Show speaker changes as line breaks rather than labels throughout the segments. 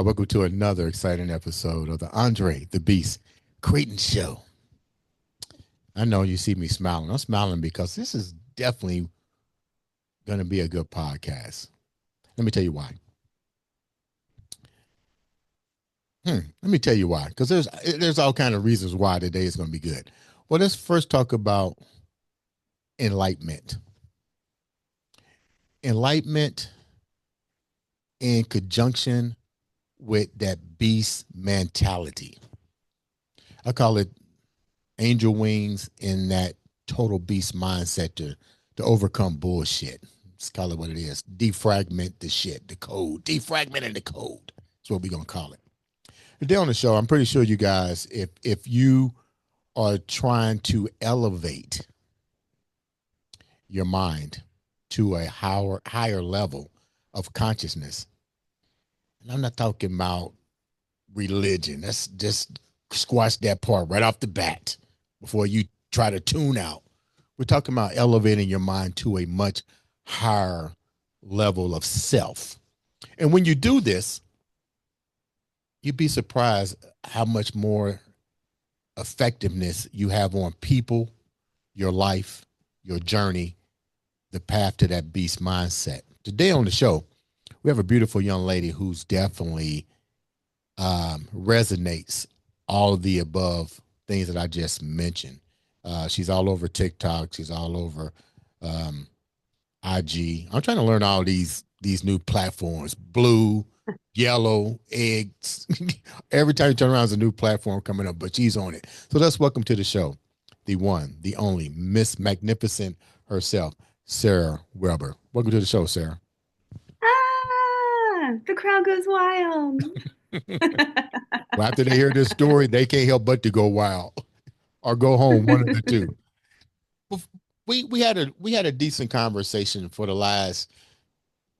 Welcome to another exciting episode of the Andre The Beast Crayton Show. I know you see me smiling. I'm smiling because this is definitely going to be a good podcast. Let me tell you why. Let me tell you why. Because there's all kind of reasons why today is going to be good. Well, let's first talk about enlightenment. Enlightenment in conjunction with that beast mentality. I call it angel wings in that total beast mindset to overcome bullshit. Let's call it what it is. Defragment the shit, the code. Defragmenting the code. That's what we're gonna call it. Today on the show, I'm pretty sure you guys, if you are trying to elevate your mind to a higher level of consciousness, and I'm not talking about religion. Let's just squash that part right off the bat before you try to tune out. We're talking about elevating your mind to a much higher level of self. And when you do this, you'd be surprised how much more effectiveness you have on people, your life, your journey, the path to that beast mindset. Today on the show, we have a beautiful young lady who's definitely resonates all of the above things that I just mentioned. She's all over TikTok. She's all over IG. I'm trying to learn all these new platforms. Blue, yellow, eggs. Every time you turn around, there's a new platform coming up, but she's on it. So let's welcome to the show the one, the only Miss Magnificent herself, Sarah Weber. Welcome to the show, Sarah.
The crowd goes wild.
Well, after they hear this story, they can't help but to go wild or go home, one of the two. We had a decent conversation for the last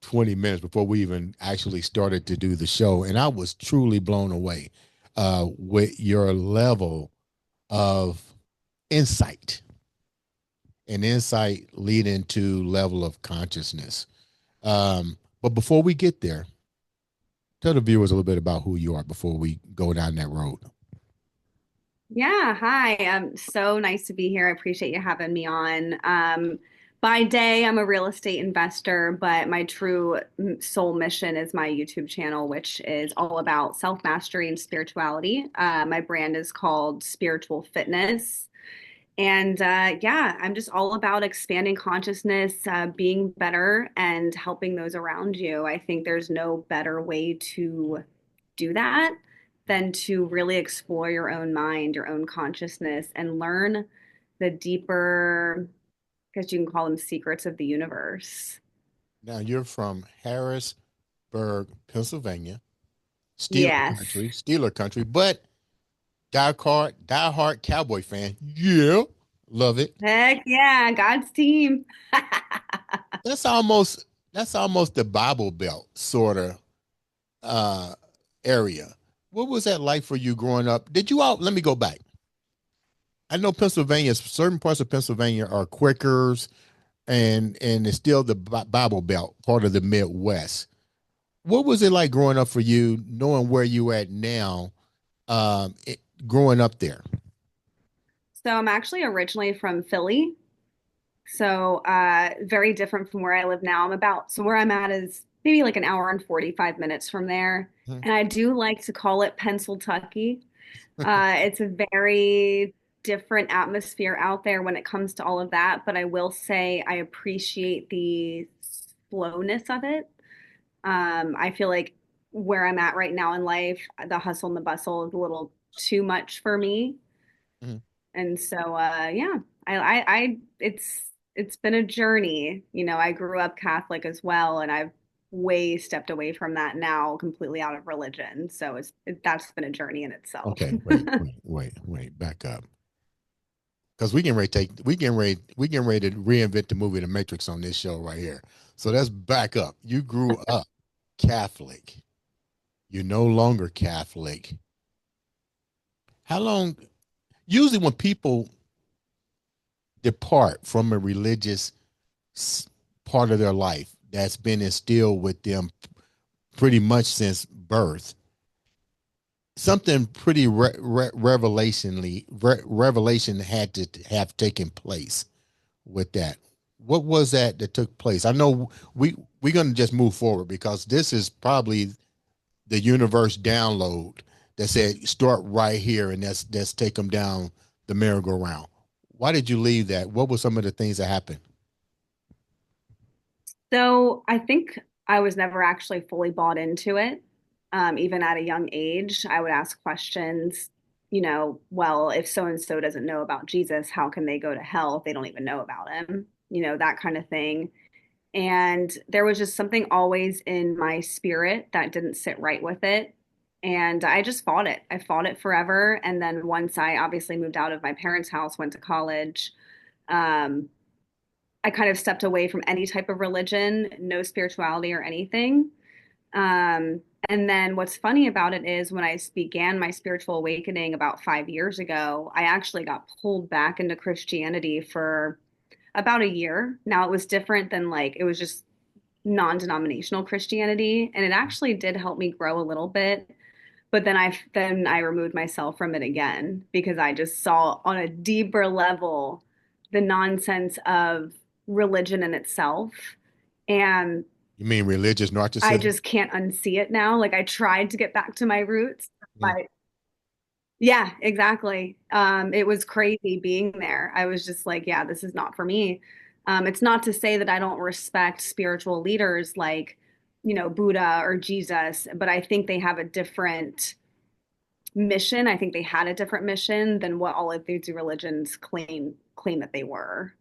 20 minutes before we even actually started to do the show, and I was truly blown away with your level of insight, and insight leading to level of consciousness. But before we get there, tell the viewers a little bit about who you are before we go down that road.
Yeah, hi. So nice to be here. I appreciate you having me on. By day, I'm a real estate investor, but my true soul mission is my YouTube channel, which is all about self-mastery and spirituality. My brand is called Spiritual Fitness. And yeah, I'm just all about expanding consciousness, being better, and helping those around you. I think there's no better way to do that than to really explore your own mind, your own consciousness, and learn the deeper, I guess you can call them secrets of the universe.
Now you're from Harrisburg, Pennsylvania,
Yes.
Steeler country, but die hard Cowboy fan. Yeah, love it.
Heck yeah, God's team.
That's almost that's almost the Bible Belt sort of uh area. What was that like for you growing up? Did you all let me go back. I know Pennsylvania, certain parts of Pennsylvania are Quakers and it's still the Bible Belt, part of the Midwest. What was it like growing up for you, knowing where you at now, um, it, growing up there?
So I'm actually originally from Philly. So, very different from where I live now. So where I'm at is maybe like an hour and 45 minutes from there.
Hmm.
And I do like to call it Pennsyltucky. It's a very different atmosphere out there when it comes to all of that. But I will say I appreciate the slowness of it. I feel like where I'm at right now in life, the hustle and the bustle is a little too much for me.
Hmm.
And so, yeah, it's been a journey. You know, I grew up Catholic as well, and I've way stepped away from that now, completely out of religion. So that's been a journey in itself.
Okay, wait, back up. Because we can ready to reinvent the movie The Matrix on this show right here. So let's back up. You grew up Catholic. You're no longer Catholic. How long? Usually, when people depart from a religious part of their life that's been instilled with them pretty much since birth, something pretty revelation had to have taken place with that. What was that that took place? I know we're going to just move forward because this is probably the universe download that said start right here, and that's take them down the merry-go-round. Why did you leave that? What were some of the things that happened?
So I think I was never actually fully bought into it. Even at a young age, I would ask questions, well, if so and so doesn't know about Jesus, how can they go to hell if they don't even know about him? That kind of thing. And there was just something always in my spirit that didn't sit right with it. And I just fought it. I fought it forever. And then once I obviously moved out of my parents' house, went to college, um, I kind of stepped away from any type of religion, no spirituality or anything. Um, and then what's funny about it is when I began my spiritual awakening about 5 years ago, I actually got pulled back into Christianity for about a year. Now it was different than like, it was just non-denominational Christianity, and it actually did help me grow a little bit. But then I removed myself from it again because I just saw on a deeper level the nonsense of religion in itself. And
You mean religious
I
narcissism?
just can't unsee it now. Like I tried to get back to my roots,
Mm.
but yeah, exactly. It was crazy being there. I was just like, yeah, this is not for me. It's not to say that I don't respect spiritual leaders like, Buddha or Jesus, but I think they have a different mission. I think they had a different mission than what all of these religions claim that they were.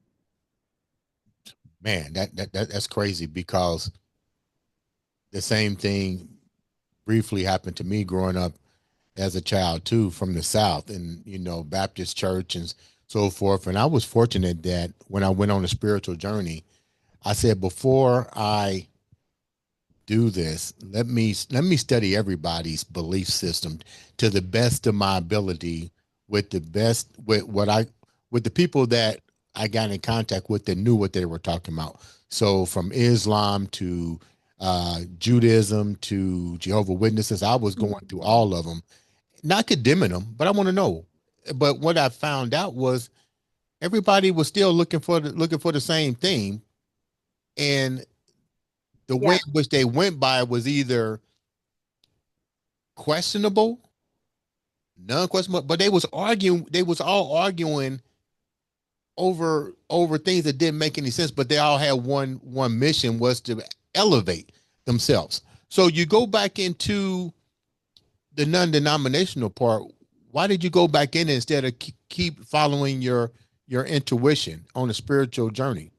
Man, that's crazy because the same thing briefly happened to me growing up as a child too, from the South, and Baptist church and so forth. And I was fortunate that when I went on a spiritual journey, I said before I do this, let me study everybody's belief system to the best of my ability, with the best with what I with the people that I got in contact with that knew what they were talking about. So from Islam to Judaism to Jehovah Witnesses, I was going through
Mhm.
all of them, not condemning them, but I want to know. But what I found out was everybody was still looking for the same thing, and the way
Yeah.
in which they went by was either questionable, non-questionable, but they was arguing. They was all arguing over things that didn't make any sense. But they all had one mission, was to elevate themselves. So you go back into the non-denominational part. Why did you go back in instead of keep following your intuition on a spiritual journey?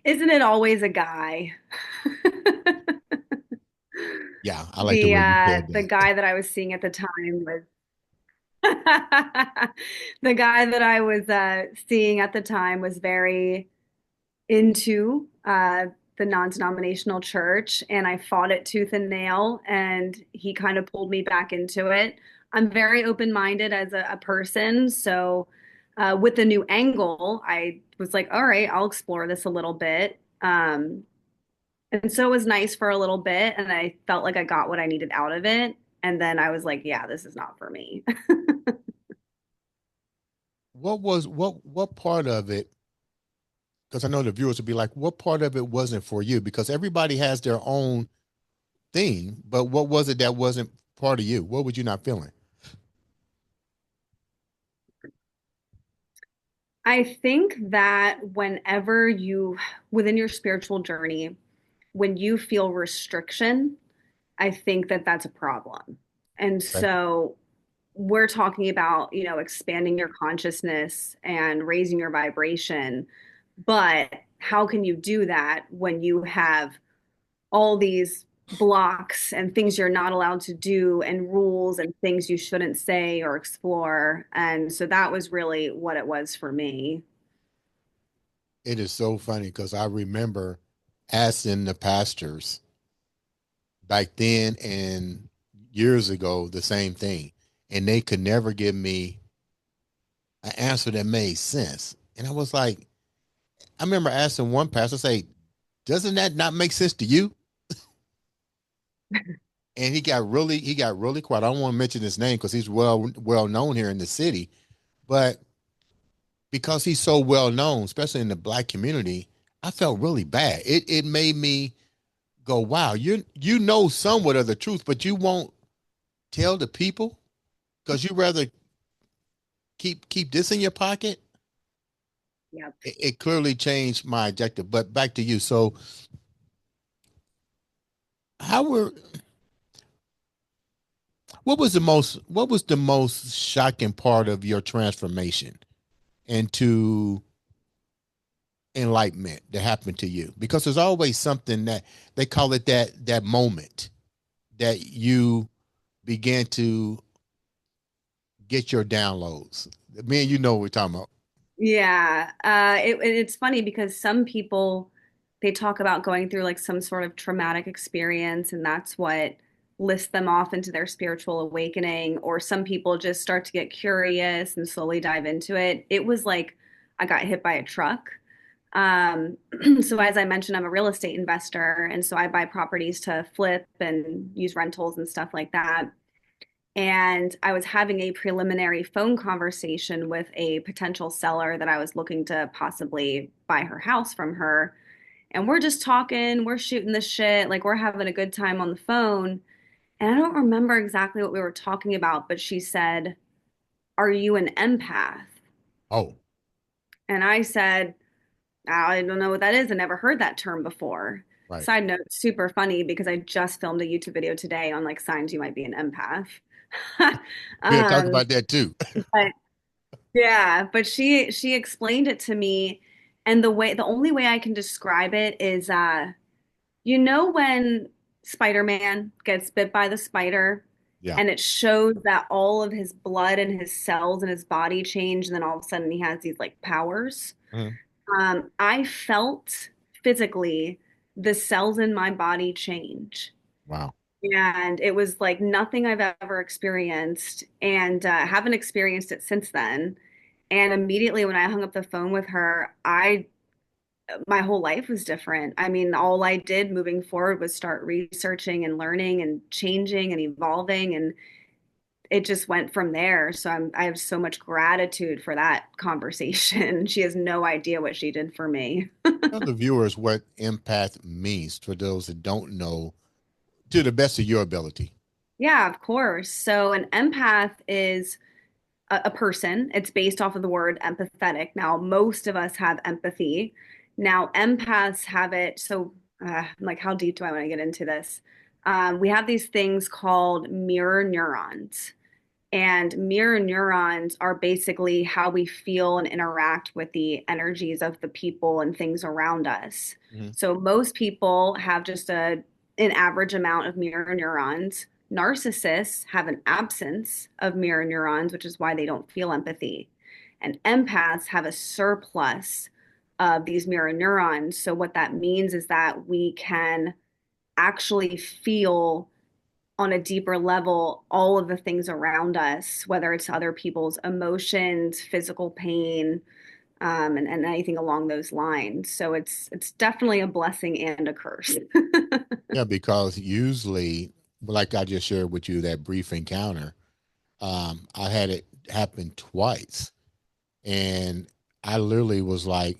Isn't it always a guy?
Yeah, I like the
The
way you
uh
said
the
that.
guy that I was seeing at the time was the guy that I was seeing at the time was very into the non-denominational church, and I fought it tooth and nail, and he kind of pulled me back into it. I'm very open-minded as a person, so with the new angle, I was like, all right, I'll explore this a little bit. And so it was nice for a little bit, and I felt like I got what I needed out of it. And then I was like, yeah, this is not for me.
What part of it, because I know the viewers would be like, what part of it wasn't for you? Because everybody has their own thing, but what was it that wasn't part of you? What were you not feeling?
I think that within your spiritual journey, when you feel restriction, I think that that's a problem. And
Okay.
so we're talking about, expanding your consciousness and raising your vibration. But how can you do that when you have all these blocks and things you're not allowed to do and rules and things you shouldn't say or explore? And so that was really what it was for me.
It is so funny because I remember asking the pastors back then and years ago the same thing, and they could never give me an answer that made sense. And I was like, I remember asking one pastor, say, "Doesn't that not make sense to you?" and he got really quiet. I don't want to mention his name because he's well known here in the city, but because he's so well known, especially in the black community, I felt really bad. It made me go, wow, you know somewhat of the truth, but you won't tell the people because you rather keep this in your pocket.
Yep.
It clearly changed my objective. But back to you. So how were what was the most shocking part of your transformation into enlightenment that happened to you? Because there's always something that they call it that moment that you began to get your downloads. Me and you know what we're talking about.
Yeah, it's funny because some people they talk about going through like some sort of traumatic experience, and that's what lifts them off into their spiritual awakening. Or some people just start to get curious and slowly dive into it. It was like I got hit by a truck. Um, so as I mentioned, I'm a real estate investor, and so I buy properties to flip and use rentals and stuff like that. And I was having a preliminary phone conversation with a potential seller that I was looking to possibly buy her house from her. And we're just talking, we're shooting the shit, like we're having a good time on the phone. And I don't remember exactly what we were talking about, but she said, "Are you an empath?"
Oh,
And I said, "I don't know what that is. I never heard that term before."
right.
Side note, super funny because I just filmed a YouTube video today on like signs you might be an empath.
We'll talk
um,
about that too.
but Yeah, but she explained it to me, and the only way I can describe it is you know when Spider-Man gets bit by the spider
Yeah.
and it shows that all of his blood and his cells in his body change, and then all of a sudden he has these like powers.
Mhm.
I felt physically the cells in my body change.
Wow.
And it was like nothing I've ever experienced, and haven't experienced it since then. And immediately when I hung up the phone with her, I my whole life was different. I mean, all I did moving forward was start researching and learning and changing and evolving, and it just went from there. So I have so much gratitude for that conversation. She has no idea what she did for me.
Tell the viewers what empath means for those that don't know to the best of your ability.
Yeah, of course. So an empath is a person. It's based off of the word empathetic. Now, most of us have empathy. Now, empaths have it. So, like, how deep do I want to get into this? We have these things called mirror neurons. And mirror neurons are basically how we feel and interact with the energies of the people and things around us.
Mhm.
So most people have just an average amount of mirror neurons. Narcissists have an absence of mirror neurons, which is why they don't feel empathy. And empaths have a surplus of these mirror neurons. So what that means is that we can actually feel on a deeper level all of the things around us, whether it's other people's emotions, physical pain, and anything along those lines. So it's definitely a blessing and a curse.
Yeah, because usually, like I just shared with you, that brief encounter, I had it happen twice, and I literally was like,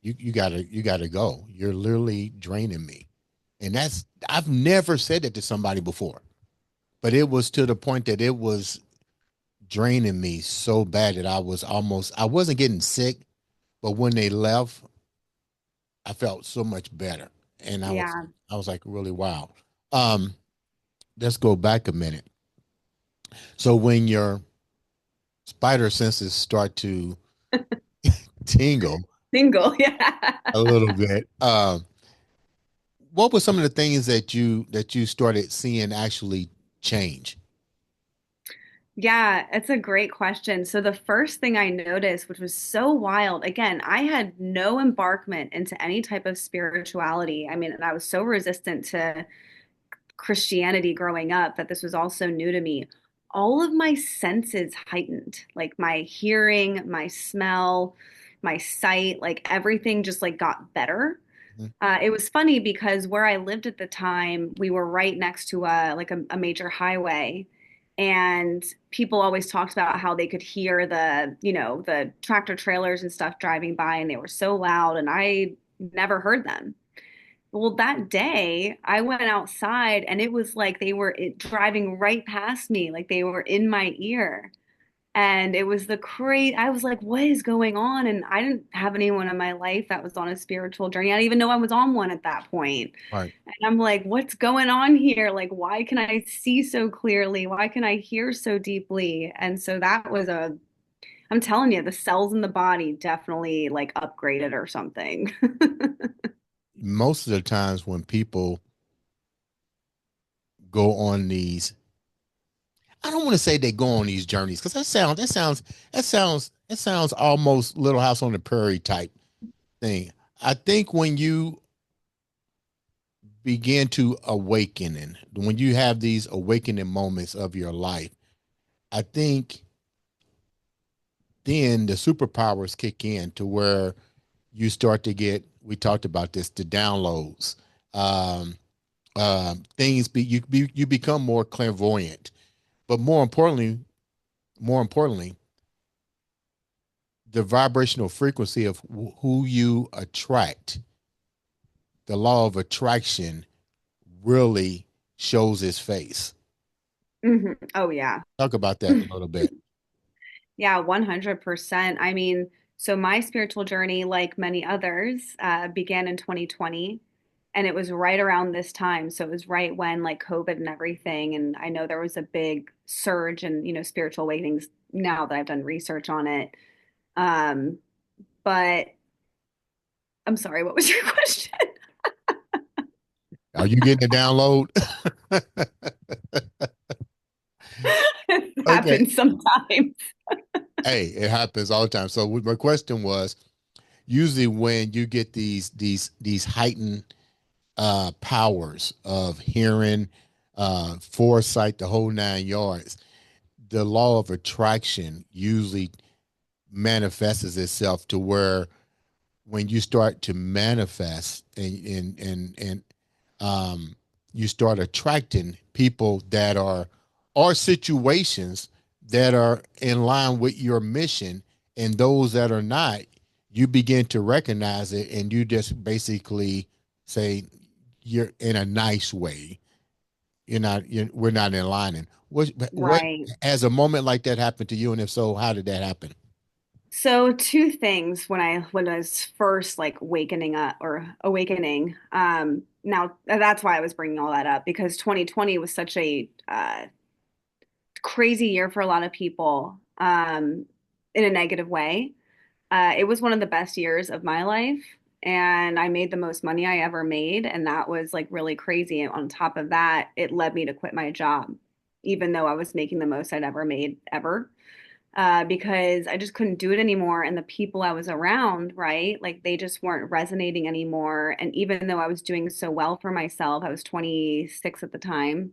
"You gotta go. You're literally draining me," and I've never said that to somebody before, but it was to the point that it was draining me so bad that I wasn't getting sick, but when they left, I felt so much better, and I was
Yeah.
I was like, really wow. Um, let's go back a minute. So when your spider senses start to tingle
Single. Yeah.
a little bit, what were some of the things that you started seeing actually change?
Yeah, it's a great question. So the first thing I noticed, which was so wild, again, I had no embarkment into any type of spirituality. I mean, and I was so resistant to Christianity growing up that this was also new to me. All of my senses heightened, like my hearing, my smell, my sight, like everything just like got better.
Mhm.
It was funny because where I lived at the time, we were right next to a major highway, and people always talked about how they could hear the tractor trailers and stuff driving by, and they were so loud, and I never heard them. Well, that day I went outside, and it was like they were driving right past me, like they were in my ear. And it was I was like, what is going on? And I didn't have anyone in my life that was on a spiritual journey. I didn't even know I was on one at that point.
Right.
And I'm like, what's going on here? Like, why can I see so clearly? Why can I hear so deeply? And so I'm telling you, the cells in the body definitely like upgraded or something.
Most of the times when people go on these, I don't want to say they go on these journeys because that sounds almost Little House on the Prairie type thing. I think when you begin to awaken and when you have these awakening moments of your life, I think then the superpowers kick in to where you start to get, we talked about this, the downloads. Um, you become more clairvoyant, but more importantly, the vibrational frequency of who you attract, the law of attraction really shows its face.
Oh yeah.
Talk about that a little bit.
Yeah, 100%. I mean, so my spiritual journey, like many others, began in 2020. And it was right around this time. So it was right when like COVID and everything. And I know there was a big surge in, spiritual awakenings now that I've done research on it. Um, but I'm sorry, what was your question?
Are you getting a download?
It
Okay.
happens sometimes.
Hey, it happens all the time. So my question was, usually when you get these heightened powers of hearing, foresight, the whole 9 yards, the law of attraction usually manifests itself to where when you start to manifest and um, you start attracting people that are or situations that are in line with your mission, and those that are not, you begin to recognize it, and you just basically say you're in a nice way. We're not in line. And what
Right.
has a moment like that happened to you, and if so, how did that happen?
So two things when I was first like awakening. Now that's why I was bringing all that up because 2020 was such a crazy year for a lot of people in a negative way. It was one of the best years of my life, and I made the most money I ever made, and that was like really crazy. And on top of that, it led me to quit my job, even though I was making the most I'd ever made ever because I just couldn't do it anymore. And the people I was around, right, like they just weren't resonating anymore. And even though I was doing so well for myself, I was 26 at the time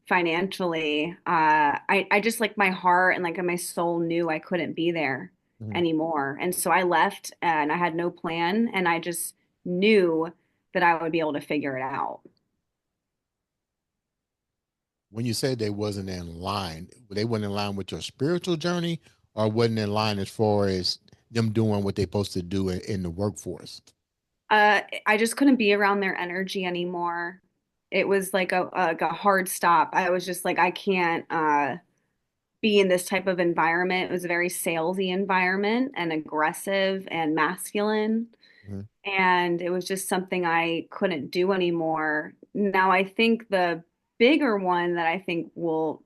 financially, I just like my heart and like my soul knew I couldn't be there
Mhm.
anymore. And so I left and I had no plan and I just knew that I would be able to figure it out.
When you said they wasn't in line, they weren't in line with your spiritual journey, or wasn't in line as far as them doing what they're supposed to do in the workforce.
I just couldn't be around their energy anymore. It was like a hard stop. I was just like, I can't be in this type of environment. It was a very salesy environment and aggressive and masculine.
Mhm.
And it was just something I couldn't do anymore. Now, I think the bigger one that I think you'll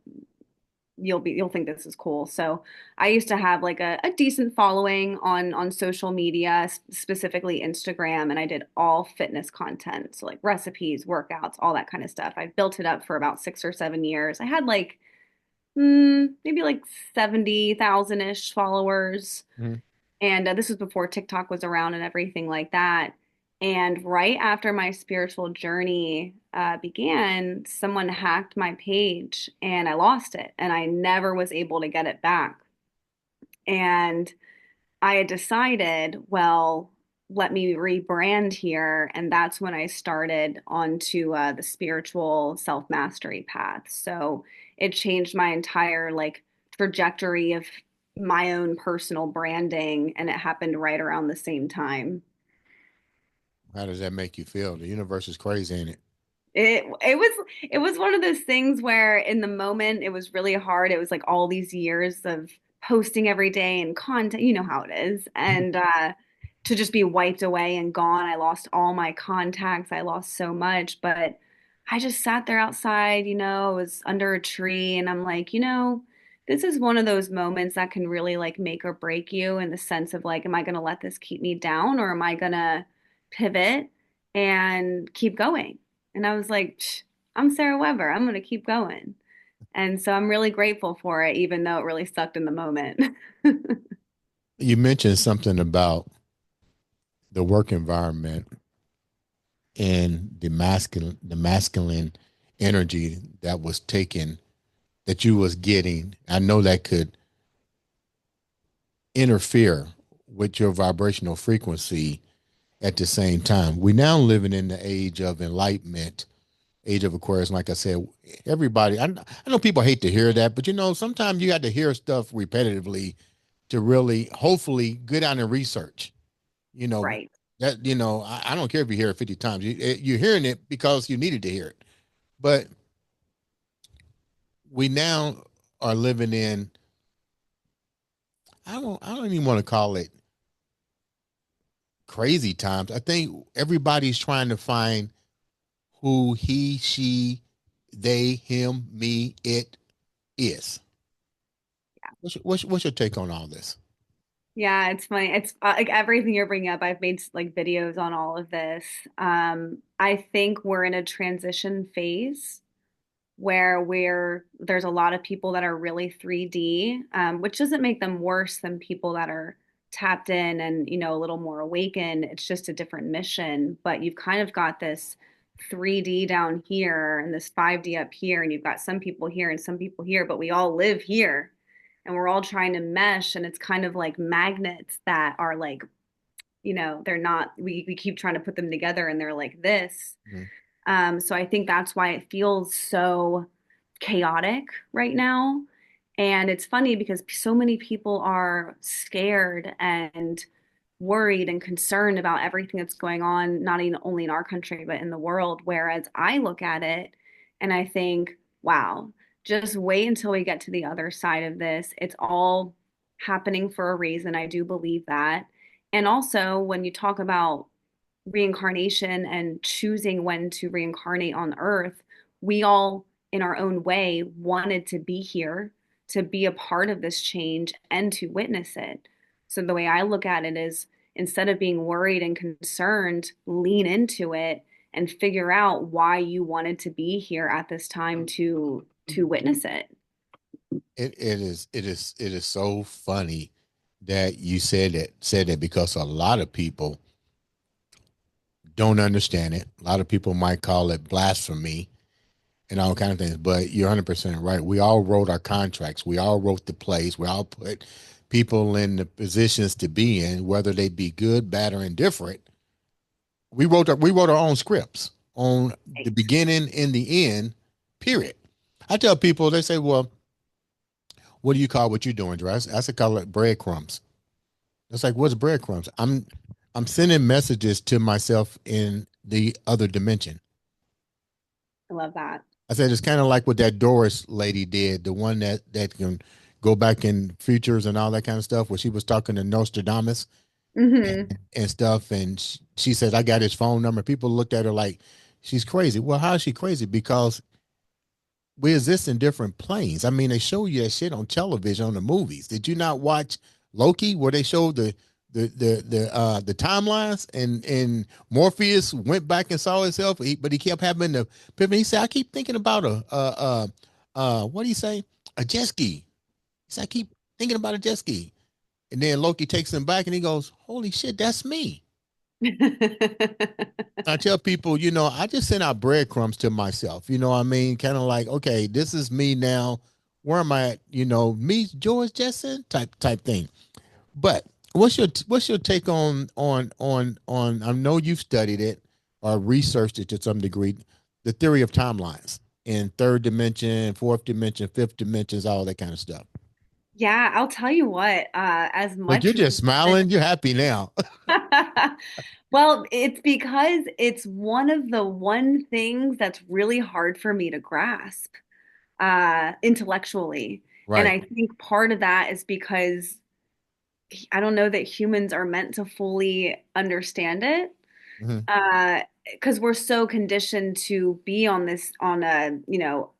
think this is cool. So I used to have like a decent following on social media, specifically Instagram, and I did all fitness content. So like recipes, workouts, all that kind of stuff. I built it up for about 6 or 7 years. I had like maybe like 70,000-ish followers.
Mhm.
And this was before TikTok was around and everything like that. And right after my spiritual journey began, someone hacked my page and I lost it. And I never was able to get it back. And I had decided, well, let me rebrand here. And that's when I started onto the spiritual self mastery path. So it changed my entire like trajectory of my own personal branding. And it happened right around the same time.
How does that make you feel? The universe is crazy, ain't it?
It was one of those things where in the moment it was really hard. It was like all these years of posting every day and content, you know how it is. And to just be wiped away and gone. I lost all my contacts. I lost so much, but I just sat there outside, I was under a tree and I'm like, this is one of those moments that can really like make or break you in the sense of like, am I going to let this keep me down or am I going to pivot and keep going? And I was like, I'm Sarah Weber. I'm going to keep going. And so I'm really grateful for it, even though it really sucked in the moment.
You mentioned something about the work environment and the masculine energy that was taken that you was getting. I know that could interfere with your vibrational frequency at the same time. We now living in the age of enlightenment, age of Aquarius. Like I said, everybody, I know people hate to hear that, but sometimes you got to hear stuff repetitively to really, hopefully, go down and research. You know,
Right.
I don't care if you hear it 50 times. You're hearing it because you needed to hear it. But we now are living in, I don't even want to call it crazy times. I think everybody's trying to find who he, she, they, him, me, it is. What's your take on all this?
Yeah, it's funny. It's like everything you're bringing up. I've made like videos on all of this. I think we're in a transition phase where there's a lot of people that are really 3D, which doesn't make them worse than people that are tapped in and a little more awakened. It's just a different mission. But you've kind of got this 3D down here and this 5D up here, and you've got some people here and some people here, but we all live here and we're all trying to mesh. And it's kind of like magnets that are like, they're not, we keep trying to put them together and they're like this.
Mhm.
So I think that's why it feels so chaotic right now. And it's funny because so many people are scared and worried and concerned about everything that's going on, not even only in our country, but in the world. Whereas I look at it and I think, wow, just wait until we get to the other side of this. It's all happening for a reason. I do believe that. And also, when you talk about reincarnation and choosing when to reincarnate on earth, we all, in our own way, wanted to be here, to be a part of this change and to witness it. So the way I look at it is instead of being worried and concerned, lean into it and figure out why you wanted to be here at this time to witness it.
It is so funny that you said that because a lot of people don't understand it. A lot of people might call it blasphemy and all kind of things, but you're 100% right. We all wrote our contracts. We all wrote the plays. We all put people in the positions to be in, whether they be good, bad, or indifferent. We wrote our own scripts on the
Right.
beginning and the end, period. I tell people, they say, well, what do you call what you're doing, Dress? I say call it breadcrumbs. It's like, what's breadcrumbs? I'm sending messages to myself in the other dimension.
I love that.
I said it's kind of like what that Doris lady did, the one that can go back in futures and all that kind of stuff, where she was talking to Nostradamus
Hmm.
and stuff, and she said, "I got his phone number." People looked at her like she's crazy. Well, how is she crazy? Because we exist in different planes. I mean, they show you that shit on television, on the movies. Did you not watch Loki, where they showed the timelines and Morpheus went back and saw himself, but he kept having the epiphany. He said, "I keep thinking about what do you say? A jet ski." He said, "I keep thinking about a jet ski," and then Loki takes him back and he goes, "Holy shit, that's me." I tell people, I just send out breadcrumbs to myself. You know what I mean? Kind of like, okay, this is me now. Where am I at? Me, George Jetson type thing. But What's your take on I know you've studied it or researched it to some degree, the theory of timelines in third dimension, fourth dimension, fifth dimensions, all that kind of stuff.
Yeah, I'll tell you what, as
Look, you're
much
just smiling. You're happy now.
well, it's because it's one of the one things that's really hard for me to grasp intellectually. And
Right.
I think part of that is because I don't know that humans are meant to fully understand it.
Hmm.
Because we're so conditioned to be on this on a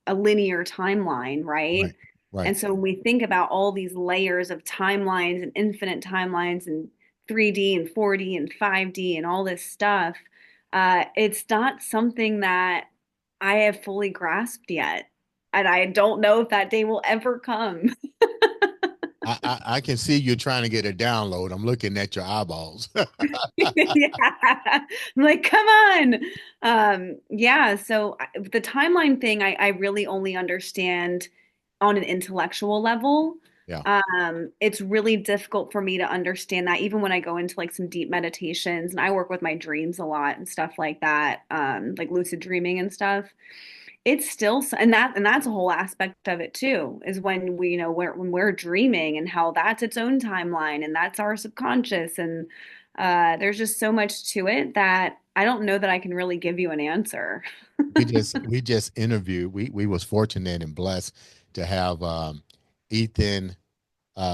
a linear timeline, right?
Right. Right.
And so when we think about all these layers of timelines and infinite timelines and 3D and 4D and 5D and all this stuff, it's not something that I have fully grasped yet. And I don't know if that day will ever come.
I can see you're trying to get a download. I'm looking at your eyeballs.
Yeah. I'm like, come on. Yeah. So the timeline thing, I really only understand on an intellectual level.
Yeah.
It's really difficult for me to understand that even when I go into like some deep meditations and I work with my dreams a lot and stuff like that, like lucid dreaming and stuff. It's still, and that's a whole aspect of it too, is when we, when we're dreaming and how that's its own timeline and that's our subconscious. And there's just so much to it that I don't know that I can really give you an answer.
We just interviewed. We was fortunate and blessed to have Ethan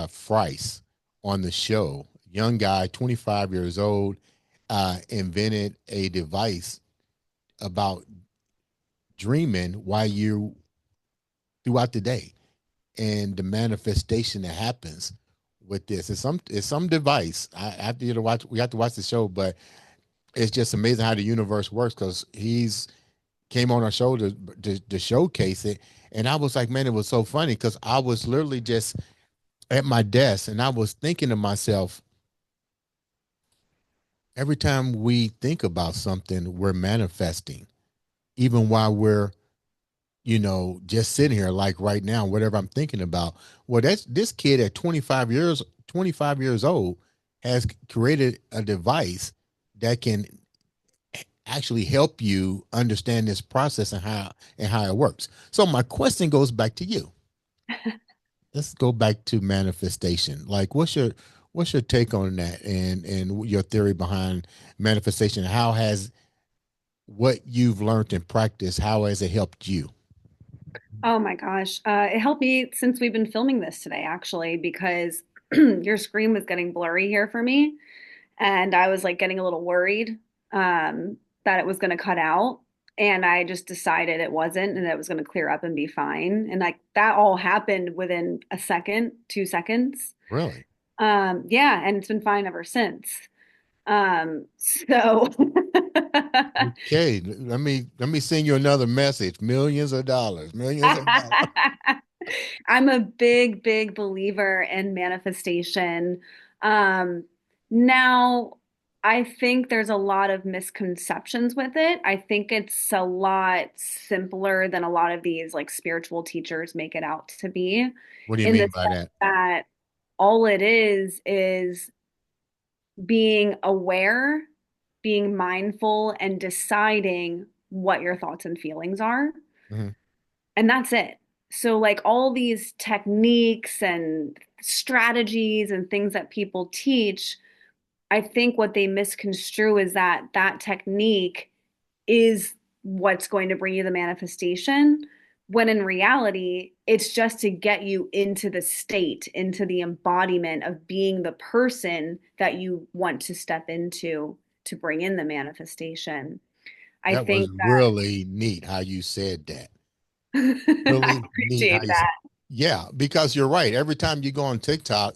Frice on the show. Young guy, 25 years old, invented a device about dreaming while you throughout the day and the manifestation that happens with this. It's some device. I have to you to watch. We have to watch the show, but it's just amazing how the universe works because he's came on our show to showcase it. And I was like, man, it was so funny because I was literally just at my desk and I was thinking to myself, every time we think about something, we're manifesting, even while we're, just sitting here like right now, whatever I'm thinking about. Well, that's this kid at 25 years old has created a device that can actually help you understand this process and how it works. So my question goes back to you. Let's go back to manifestation. Like what's your take on that and your theory behind manifestation? How has what you've learned in practice, how has it helped you?
Oh my gosh. It helped me since we've been filming this today, actually, because your screen was getting blurry here for me. And I was like getting a little worried that it was going to cut out. And I just decided it wasn't and that it was going to clear up and be fine. And like that all happened within a second, 2 seconds.
Really?
Yeah, and it's been fine ever since. So
Okay, let me send you another message. Millions of dollars, millions of dollars.
I'm a big, big believer in manifestation. Um, now, I think there's a lot of misconceptions with it. I think it's a lot simpler than a lot of these like spiritual teachers make it out to be,
What do you
in the
mean by
sense
that?
that all it is being aware, being mindful, and deciding what your thoughts and feelings are.
Hmm.
And that's it. So, like all these techniques and strategies and things that people teach, I think what they misconstrue is that that technique is what's going to bring you the manifestation. When in reality, it's just to get you into the state, into the embodiment of being the person that you want to step into to bring in the manifestation. I
That was
think
really neat how you said that.
that I
Really neat how
appreciate
you said.
that.
Yeah, because you're right. Every time you go on TikTok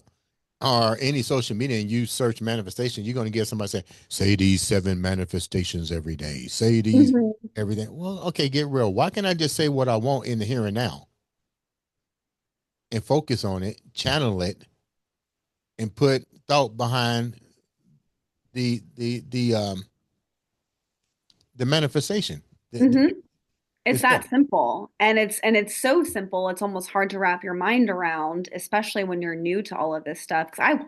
or any social media and you search manifestation, you're going to get somebody say these 7 manifestations every day. Say these
Mhm.
everything. Well, okay, get real. Why can't I just say what I want in the here and now and focus on it, channel it, and put thought behind the manifestation?
Mhm. It's
It's
that
simple.
simple. And it's so simple, it's almost hard to wrap your mind around, especially when you're new to all of this stuff. Because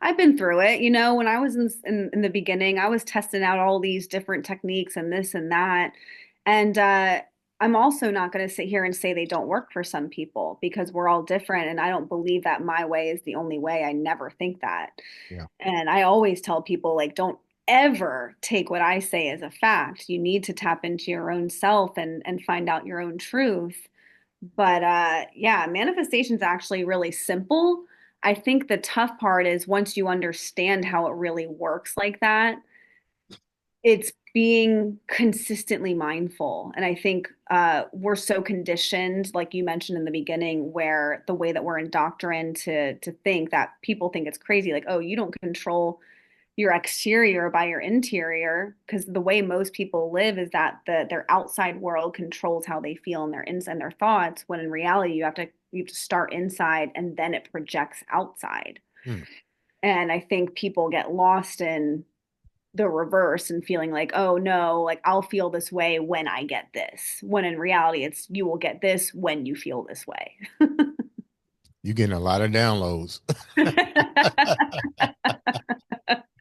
I've been through it, when I was in the beginning, I was testing out all these different techniques and this and that. And I'm also not going to sit here and say they don't work for some people because we're all different. And I don't believe that my way is the only way. I never think that.
Yeah.
And I always tell people, like, don't ever take what I say as a fact. You need to tap into your own self and find out your own truth. But yeah, manifestation's actually really simple. I think the tough part is once you understand how it really works like that, it's being consistently mindful. And I think we're so conditioned, like you mentioned in the beginning, where the way that we're indoctrined to think that people think it's crazy, like, oh, you don't control your exterior by your interior, because the way most people live is that their outside world controls how they feel and their ins and their thoughts, when in reality you have to start inside and then it projects outside.
Hmm.
And I think people get lost in the reverse and feeling like, oh no, like I'll feel this way when I get this, when in reality it's you will get this when you feel this way.
You're getting a lot of downloads.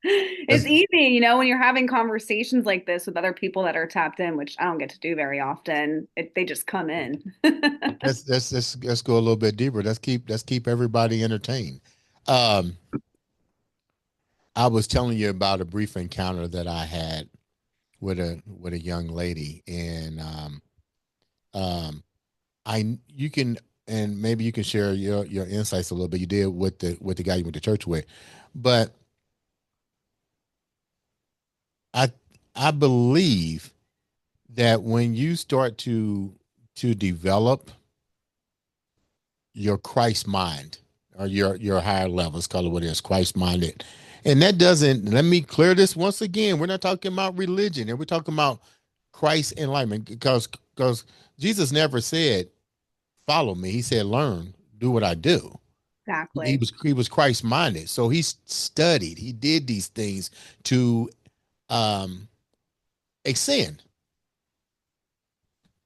It's
That's
easy, when you're having conversations like this with other people that are tapped in, which I don't get to do very often. They just come in.
let's go a little bit deeper. Let's keep everybody entertained. Um, I was telling you about a brief encounter that I had with a young lady, and um, I you can and maybe you can share your insights a little bit. You did with the guy you went to church with, but I I believe that when you start to develop your Christ mind or your higher levels, call it what it is, Christ minded. And that doesn't, let me clear this once again. We're not talking about religion, and we're talking about Christ enlightenment, because Jesus never said, follow me. He said, learn, do what I do. He
Exactly.
was he was Christ minded. So he studied, he did these things to um ascend,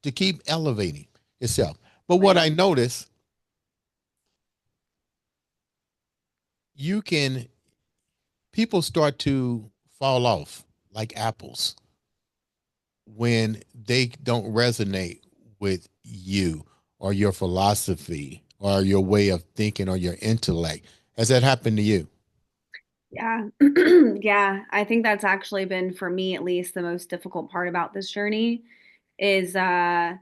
to keep elevating itself. But what
Right.
I noticed, you can people start to fall off like apples when they don't resonate with you or your philosophy or your way of thinking or your intellect. Has that happened to you?
Yeah. Yeah. I think that's actually been, for me at least, the most difficult part about this journey is not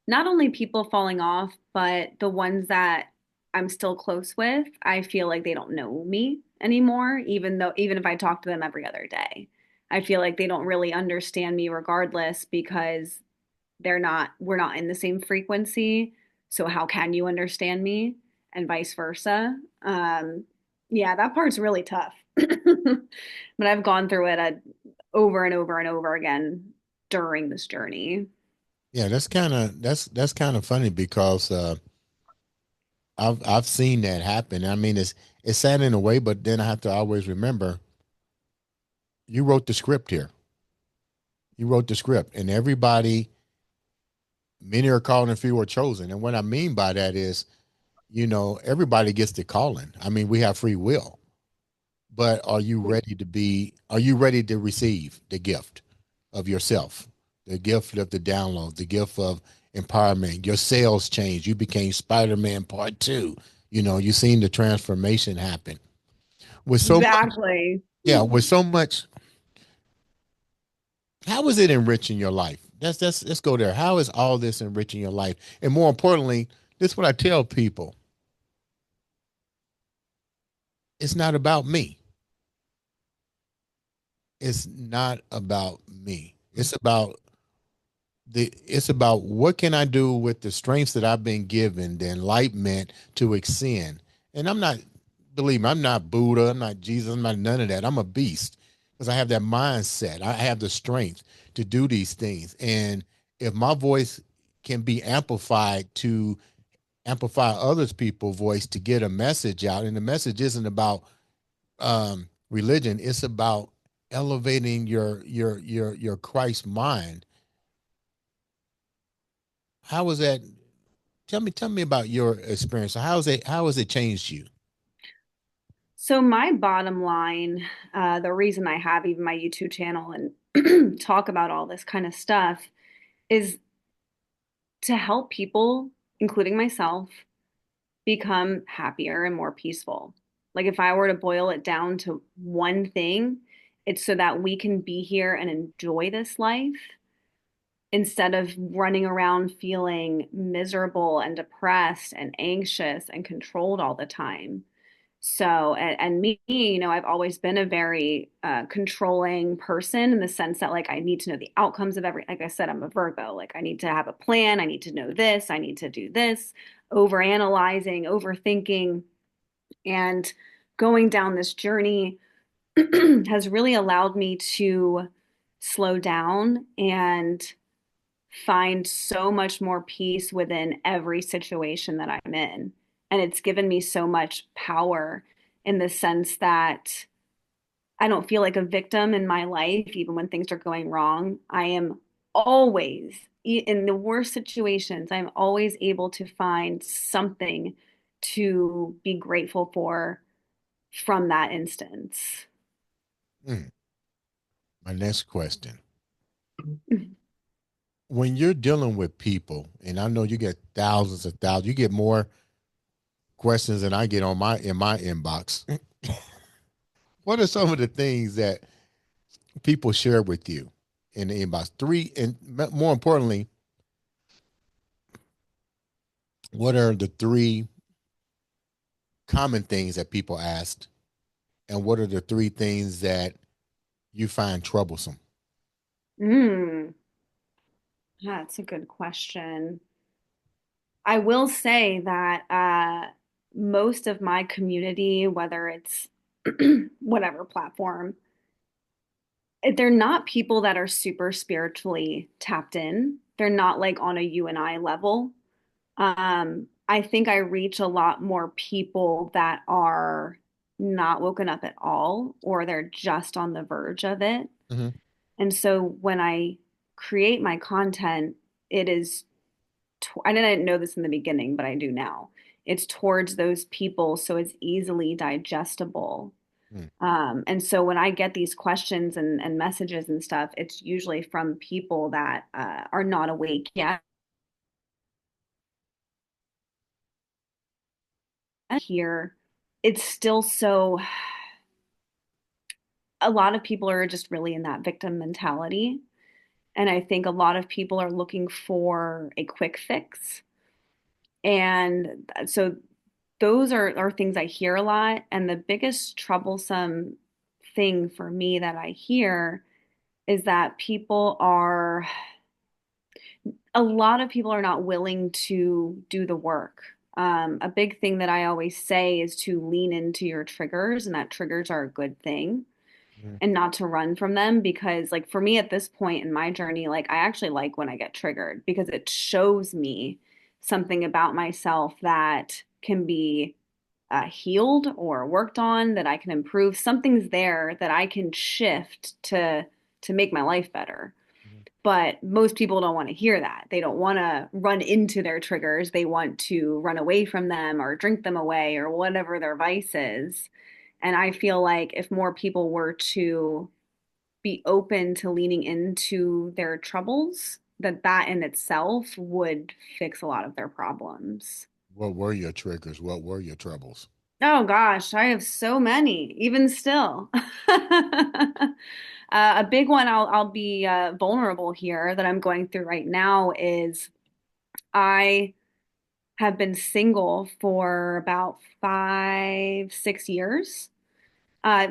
only people falling off, but the ones that I'm still close with, I feel like they don't know me anymore, even if I talk to them every other day. I feel like they don't really understand me regardless because we're not in the same frequency. So how can you understand me? And vice versa. Yeah, that part's really tough. But I've gone through it over and over and over again during this journey.
Yeah, that's kind of funny because I've seen that happen. I mean, it's sad in a way, but then I have to always remember, you wrote the script here. You wrote the script, and everybody, many are called and few are chosen. And what I mean by that is, everybody gets the calling. I mean, we have free will, but are you ready to receive the gift of yourself, the gift of the download, the gift of empowerment? Your sales changed. You became Spider-Man part two. You seen the transformation happen with so much.
Exactly.
Yeah, with so much. How is it enriching your life? Let's go there. How is all this enriching your life? And more importantly, this is what I tell people. It's not about me. It's not about me. It's about what can I do with the strengths that I've been given, the enlightenment to ascend. And believe me, I'm not Buddha, I'm not Jesus, I'm not none of that. I'm a beast because I have that mindset. I have the strength to do these things. And if my voice can be amplified to amplify others people's voice to get a message out, and the message isn't about religion, it's about elevating your Christ mind. How was that? Tell me about your experience. How has it changed you?
So my bottom line, the reason I have even my YouTube channel and talk about all this kind of stuff is to help people, including myself, become happier and more peaceful. Like if I were to boil it down to one thing, it's so that we can be here and enjoy this life instead of running around feeling miserable and depressed and anxious and controlled all the time. So, and me, I've always been a very controlling person in the sense that, like, I need to know the outcomes of every, like I said, I'm a Virgo. Like, I need to have a plan. I need to know this. I need to do this, overanalyzing, overthinking. And going down this journey has really allowed me to slow down and find so much more peace within every situation that I'm in. And it's given me so much power in the sense that I don't feel like a victim in my life, even when things are going wrong. I am always, in the worst situations, I'm always able to find something to be grateful for from that instance.
Hmm. My next question. When you're dealing with people, and I know you get thousands of thousands, you get more questions than I get on my in my inbox. What are some of the things that people share with you in the inbox? Three, and more importantly, what are the three common things that people ask, and what are the three things that you find troublesome?
Mm, that's a good question. I will say that most of my community, whether it's whatever platform, they're not people that are super spiritually tapped in. They're not like on a you and I level. I think I reach a lot more people that are not woken up at all, or they're just on the verge of it.
Mm-hmm.
And so when I create my content, it is I didn't know this in the beginning, but I do now. It's towards those people, so it's easily digestible. And so when I get these questions and messages and stuff, it's usually from people that are not awake yet. Here, it's still so, a lot of people are just really in that victim mentality. And I think a lot of people are looking for a quick fix. And so those are things I hear a lot. And the biggest troublesome thing for me that I hear is that a lot of people are not willing to do the work. A big thing that I always say is to lean into your triggers, and that triggers are a good thing,
Mm-hmm.
and not to run from them. Because, like, for me at this point in my journey, like, I actually like when I get triggered because it shows me something about myself that can be healed or worked on, that I can improve. Something's there that I can shift to make my life better. But most people don't want to hear that. They don't want to run into their triggers. They want to run away from them or drink them away or whatever their vice is. And I feel like if more people were to be open to leaning into their troubles, that in itself would fix a lot of their problems.
What were your triggers? What were your troubles?
Oh gosh, I have so many, even still. A big one I'll be vulnerable here that I'm going through right now is I have been single for about 5, 6 years.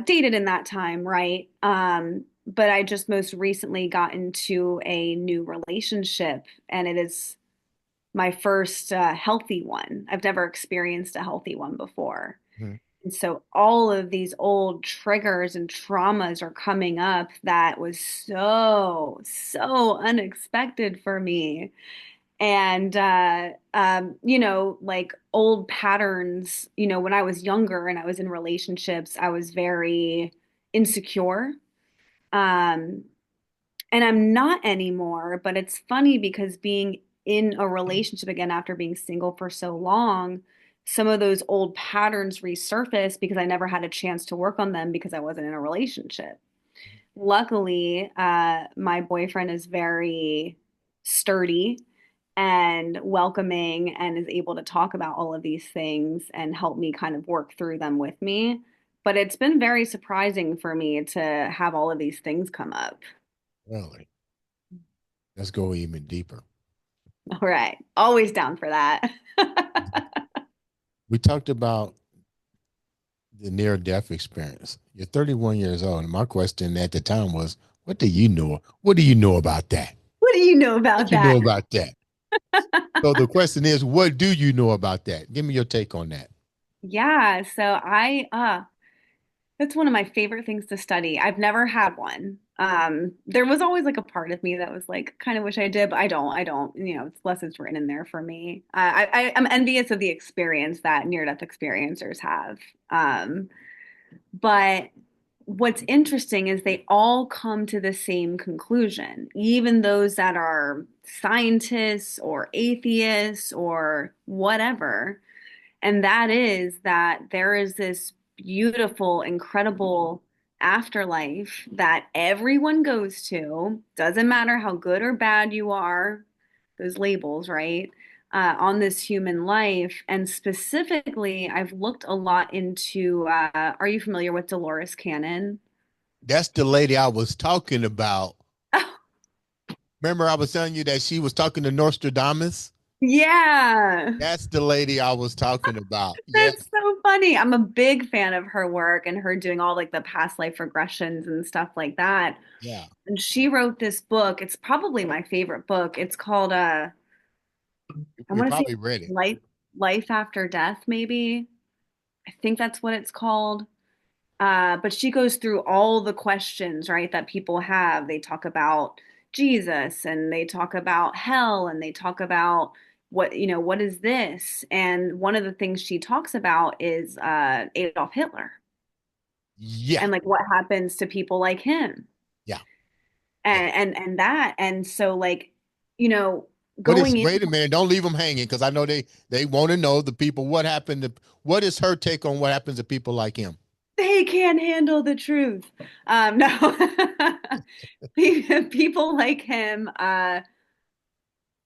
Dated in that time, right? But I just most recently got into a new relationship, and it is my first healthy one. I've never experienced a healthy one before.
Mhm.
And so all of these old triggers and traumas are coming up that was so, so unexpected for me. And, like old patterns, when I was younger and I was in relationships, I was very insecure. Um, and I'm not anymore, but it's funny because being in a relationship again after being single for so long, some of those old patterns resurface because I never had a chance to work on them because I wasn't in a relationship. Luckily, my boyfriend is very sturdy and welcoming and is able to talk about all of these things and help me kind of work through them with me. But it's been very surprising for me to have all of these things come up.
Really? Let's go even deeper.
All right. Always down for that.
We talked about the near death experience. You're 31 years old. And my question at the time was, what do you know? What do you know about that?
What do you know
What
about
you know
that?
about that? So the question is, what do you know about that? Give me your take on that.
Yeah, so that's one of my favorite things to study. I've never had one. There was always like a part of me that was like, kind of wish I did, but I don't, it's lessons written in there for me. I'm envious of the experience that near-death experiencers have. But what's interesting is they all come to the same conclusion, even those that are scientists or atheists or whatever. And that is that there is this beautiful, incredible afterlife that everyone goes to. Doesn't matter how good or bad you are, those labels, right? On this human life. And specifically, I've looked a lot into, are you familiar with Dolores Cannon?
That's the lady I was talking about. Remember, I was telling you that she was talking to Nostradamus?
Yeah.
That's the lady I was talking about. Yeah.
That's so funny. I'm a big fan of her work and her doing all like the past life regressions and stuff like that.
Yeah.
And she wrote this book. It's probably my favorite book. It's called I
You
want to say
probably read it.
Life After Death, maybe. I think that's what it's called. But she goes through all the questions, right, that people have. They talk about Jesus and they talk about hell and they talk about what is this? And one of the things she talks about is Adolf Hitler
Yeah.
and like what happens to people like him
Yeah. Yeah.
and that. And so like, you know,
What is,
going in,
wait a minute, don't leave them hanging because I know they want to know the people what happened to, what is her take on what happens to people like him?
they can't handle the truth. No, people like him,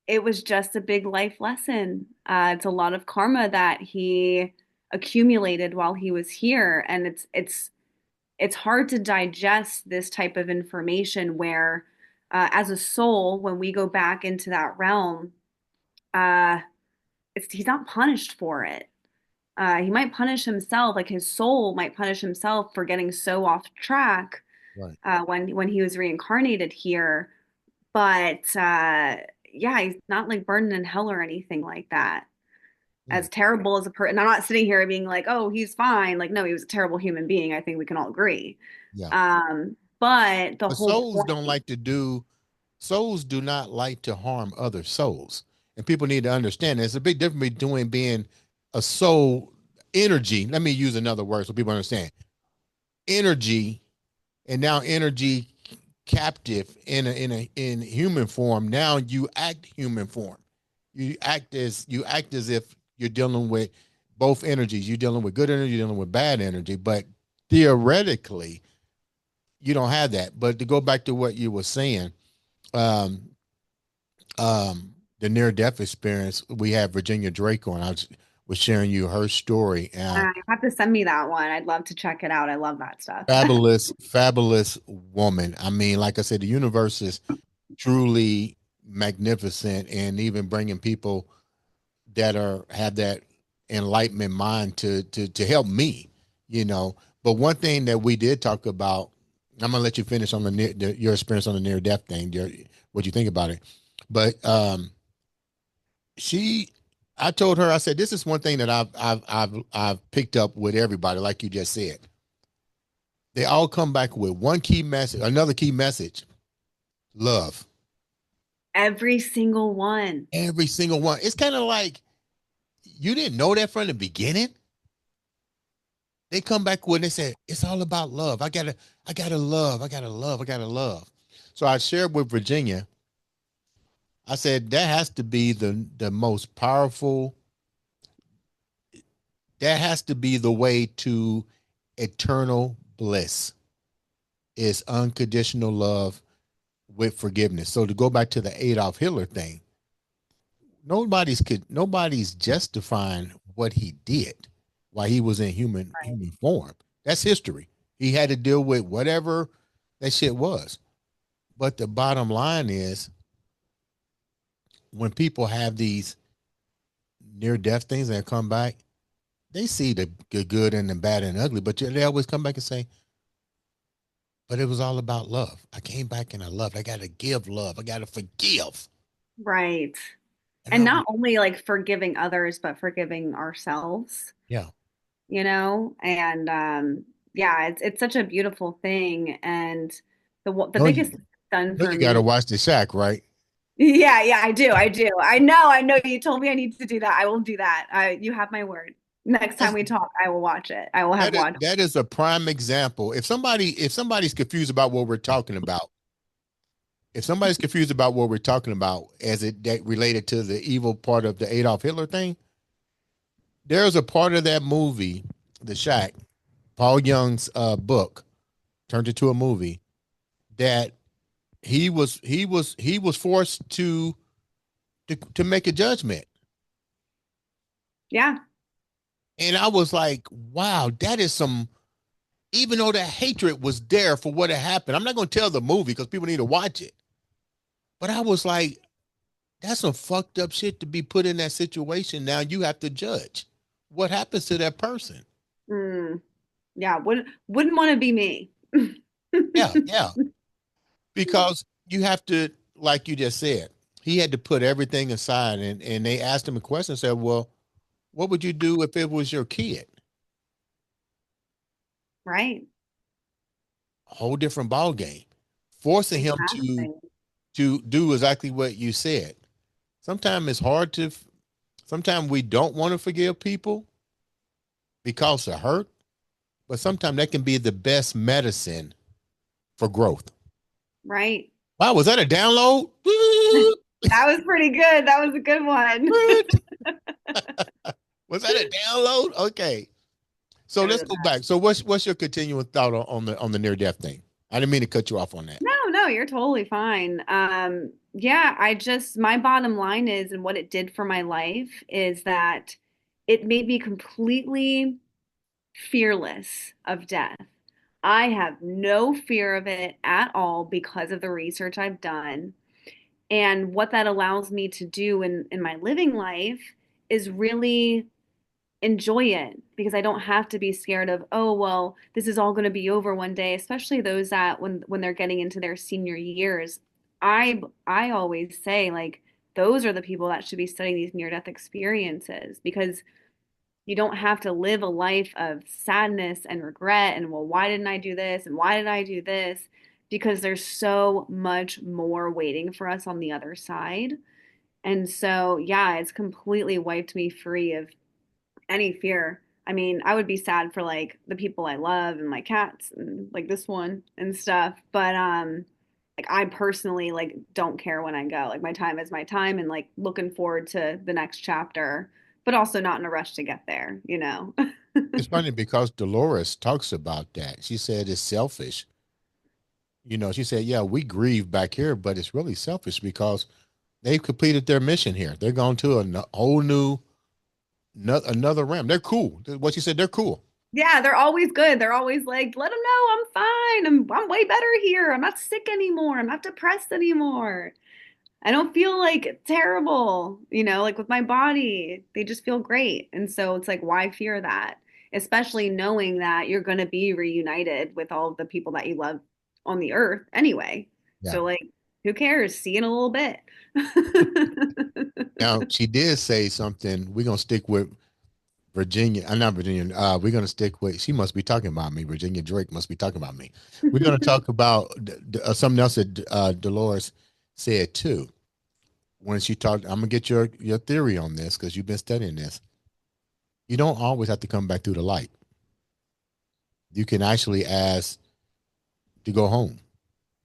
it was just a big life lesson. It's a lot of karma that he accumulated while he was here, and it's hard to digest this type of information where, as a soul, when we go back into that realm, uh, he's not punished for it. He might punish himself, like his soul might punish himself for getting so off track
Right.
when he was reincarnated here. But yeah, he's not like burned in hell or anything like that.
Hmm.
As terrible as a person, I'm not sitting here being like, oh, he's fine. Like, no, he was a terrible human being. I think we can all agree.
Yeah.
But the
But
whole
souls
point,
don't like to do, souls do not like to harm other souls. And people need to understand there's a big difference between being a soul energy. Let me use another word so people understand. Energy and now energy captive in human form. Now you act human form. You act as if you're dealing with both energies. You're dealing with good energy, you're dealing with bad energy. But theoretically, you don't have that. But to go back to what you were saying, um, the near death experience, we had Virginia Drake on. Was sharing you her story.
you have to send me that one. I'd love to check it out. I love that stuff.
Fabulous, fabulous woman. I mean, like I said, the universe is truly magnificent, and even bringing people that are have that enlightenment mind to help me, you know. But one thing that we did talk about, I'm gonna let you finish on your experience on the near death thing, what you think about it. But she, I told her, I said, this is one thing that I've picked up with everybody, like you just said. They all come back with one key message, another key message: love.
Every single one.
Every single one. It's kind of like you didn't know that from the beginning. They come back with, they say it's all about love. I gotta love. So I shared with Virginia. I said that has to be the most powerful. That has to be the way to eternal bliss is unconditional love with forgiveness. So to go back to the Adolf Hitler thing, nobody's justifying what he did while he was in human form. That's history. He had to deal with whatever that shit was. But the bottom line is when people have these near death things and come back, they see the good and the bad and ugly, but they always come back and say, but it was all about love. I came back and I loved. I got to give love. I got to forgive.
Right.
And
And
I'm
not
like,
only like forgiving others, but forgiving ourselves,
yeah.
and yeah, it's such a beautiful thing. And the
No,
biggest
you,
done
no,
for
you got to
me.
watch the Shack, right?
Yeah, yeah, I do. I know you told me I need to do that. I will do that. You have my word. Next time
That's,
we talk, I will watch it. I will have watched.
that is a prime example. If somebody's confused about what we're talking about, if somebody's confused about what we're talking about as it that related to the evil part of the Adolf Hitler thing, there's a part of that movie, The Shack, Paul Young's book turned into a movie that he was forced to make a judgment.
Yeah.
And I was like, wow, that is some, even though that hatred was there for what had happened. I'm not going to tell the movie because people need to watch it. But I was like, that's some fucked up shit to be put in that situation. Now you have to judge what happens to that person.
Mm, yeah. Wouldn't want to be me.
Yeah, yeah. Because you have to, like you just said, he had to put everything aside and they asked him a question and said, well, what would you do if it was your kid?
Right.
A whole different ball game. Forcing him
Exactly.
to do exactly what you said. Sometimes it's hard to sometimes we don't want to forgive people because of hurt, but sometimes that can be the best medicine for growth.
Right.
Wow, was that a download?
That was pretty good. That was a good one.
Was that a download? Okay. So
They're
let's
the
go
best.
back. So what's your continuing thought on the near death thing? I didn't mean to cut you off on that.
No, no, you're totally fine. Yeah, my bottom line is, and what it did for my life is that it made me completely fearless of death. I have no fear of it at all because of the research I've done. And what that allows me to do in my living life is really enjoy it because I don't have to be scared of, oh, well, this is all going to be over one day, especially those that when they're getting into their senior years. I always say like those are the people that should be studying these near death experiences because you don't have to live a life of sadness and regret and, well, why didn't I do this and why did I do this? Because there's so much more waiting for us on the other side. And so, yeah, it's completely wiped me free of any fear. I mean, I would be sad for like the people I love and my cats and like this one and stuff, but like I personally like don't care when I go. Like my time is my time and like looking forward to the next chapter, but also not in a rush to get there.
It's funny because Dolores talks about that. She said it's selfish. She said, yeah, we grieve back here, but it's really selfish because they've completed their mission here. They're going to a whole new, another realm. They're cool. What she said, they're cool.
Yeah, they're always good. They're always like, let them know I'm fine. I'm way better here. I'm not sick anymore. I'm not depressed anymore. I don't feel like terrible, like with my body. They just feel great. And so it's like, why fear that? Especially knowing that you're going to be reunited with all of the people that you love on the earth anyway.
Yeah.
So, like, who cares? See you in a little bit.
Now, she did say something. We're going to stick with Virginia. I'm not Virginia. We're going to stick with, she must be talking about me. Virginia Drake must be talking about me. We're going to talk about something else that Dolores said too. When she talked, I'm going to get your theory on this because you've been studying this. You don't always have to come back through the light. You can actually ask to go home,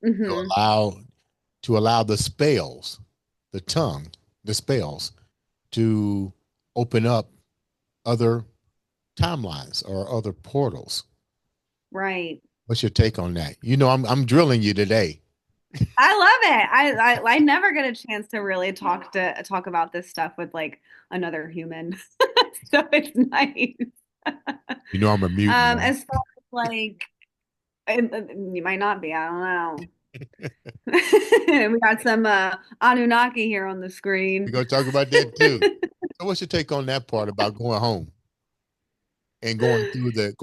to
Hmm.
allow to allow the spells. the tongue, the spells, to open up other timelines or other portals.
Right.
What's your take on that? You know, I'm drilling you today.
I love it. I never get a chance to really talk about this stuff with like another human. So it's nice.
You know, I'm a mutant, right?
As far as like you might not be, I don't know. We got some Anunnaki here on the
We're
screen.
gonna talk about that too. So what's your take on that part about going home and going through the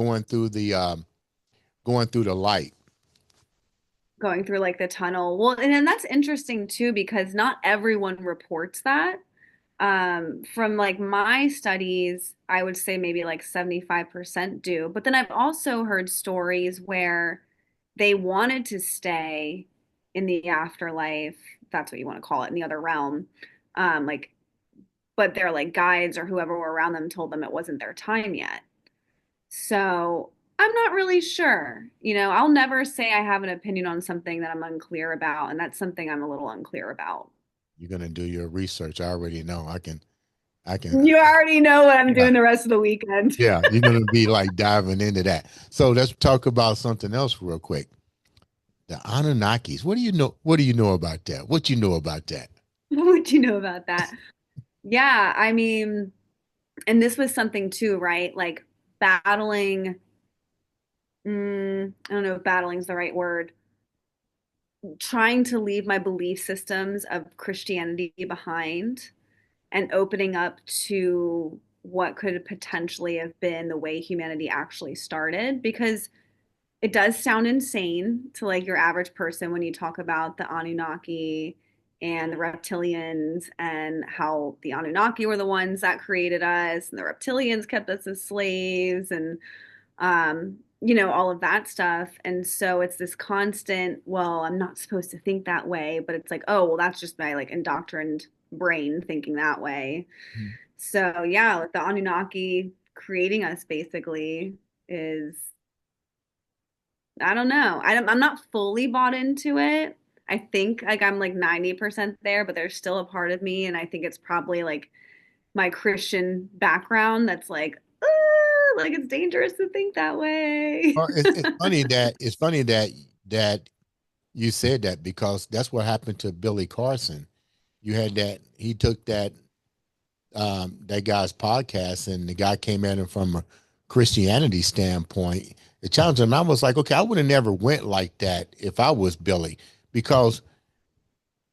light?
Going through like the tunnel. Well, and then that's interesting too because not everyone reports that. From like my studies, I would say maybe like 75% do. But then I've also heard stories where they wanted to stay in the afterlife, if that's what you want to call it, in the other realm. Like, but their like guides or whoever were around them told them it wasn't their time yet. So I'm not really sure. I'll never say I have an opinion on something that I'm unclear about, and that's something I'm a little unclear about.
You're gonna do your research. I already know. I can.
You already know what I'm
Yeah,
doing the rest of the weekend.
yeah. You're gonna be like diving into that. So let's talk about something else real quick. The Anunnakis. What do you know? What do you know about that? What you know about that?
What would you know about that? Yeah, I mean, and this was something too, right? Like battling, I don't know if battling is the right word, trying to leave my belief systems of Christianity behind and opening up to what could potentially have been the way humanity actually started. Because it does sound insane to like your average person when you talk about the Anunnaki and the reptilians and how the Anunnaki were the ones that created us and the reptilians kept us as slaves and all of that stuff. And so it's this constant, well, I'm not supposed to think that way, but it's like, oh, well, that's just my like indoctrined brain thinking that way. So yeah, like the Anunnaki creating us basically is I don't know. I'm not fully bought into it. I think like I'm like 90% there, but there's still a part of me, and I think it's probably like my Christian background that's like it's dangerous to think that way.
Well, it's funny that you said that because that's what happened to Billy Carson. You had that he took that guy's podcast, and the guy came at him from a Christianity standpoint. It challenged him. I was like, okay, I would have never went like that if I was Billy, because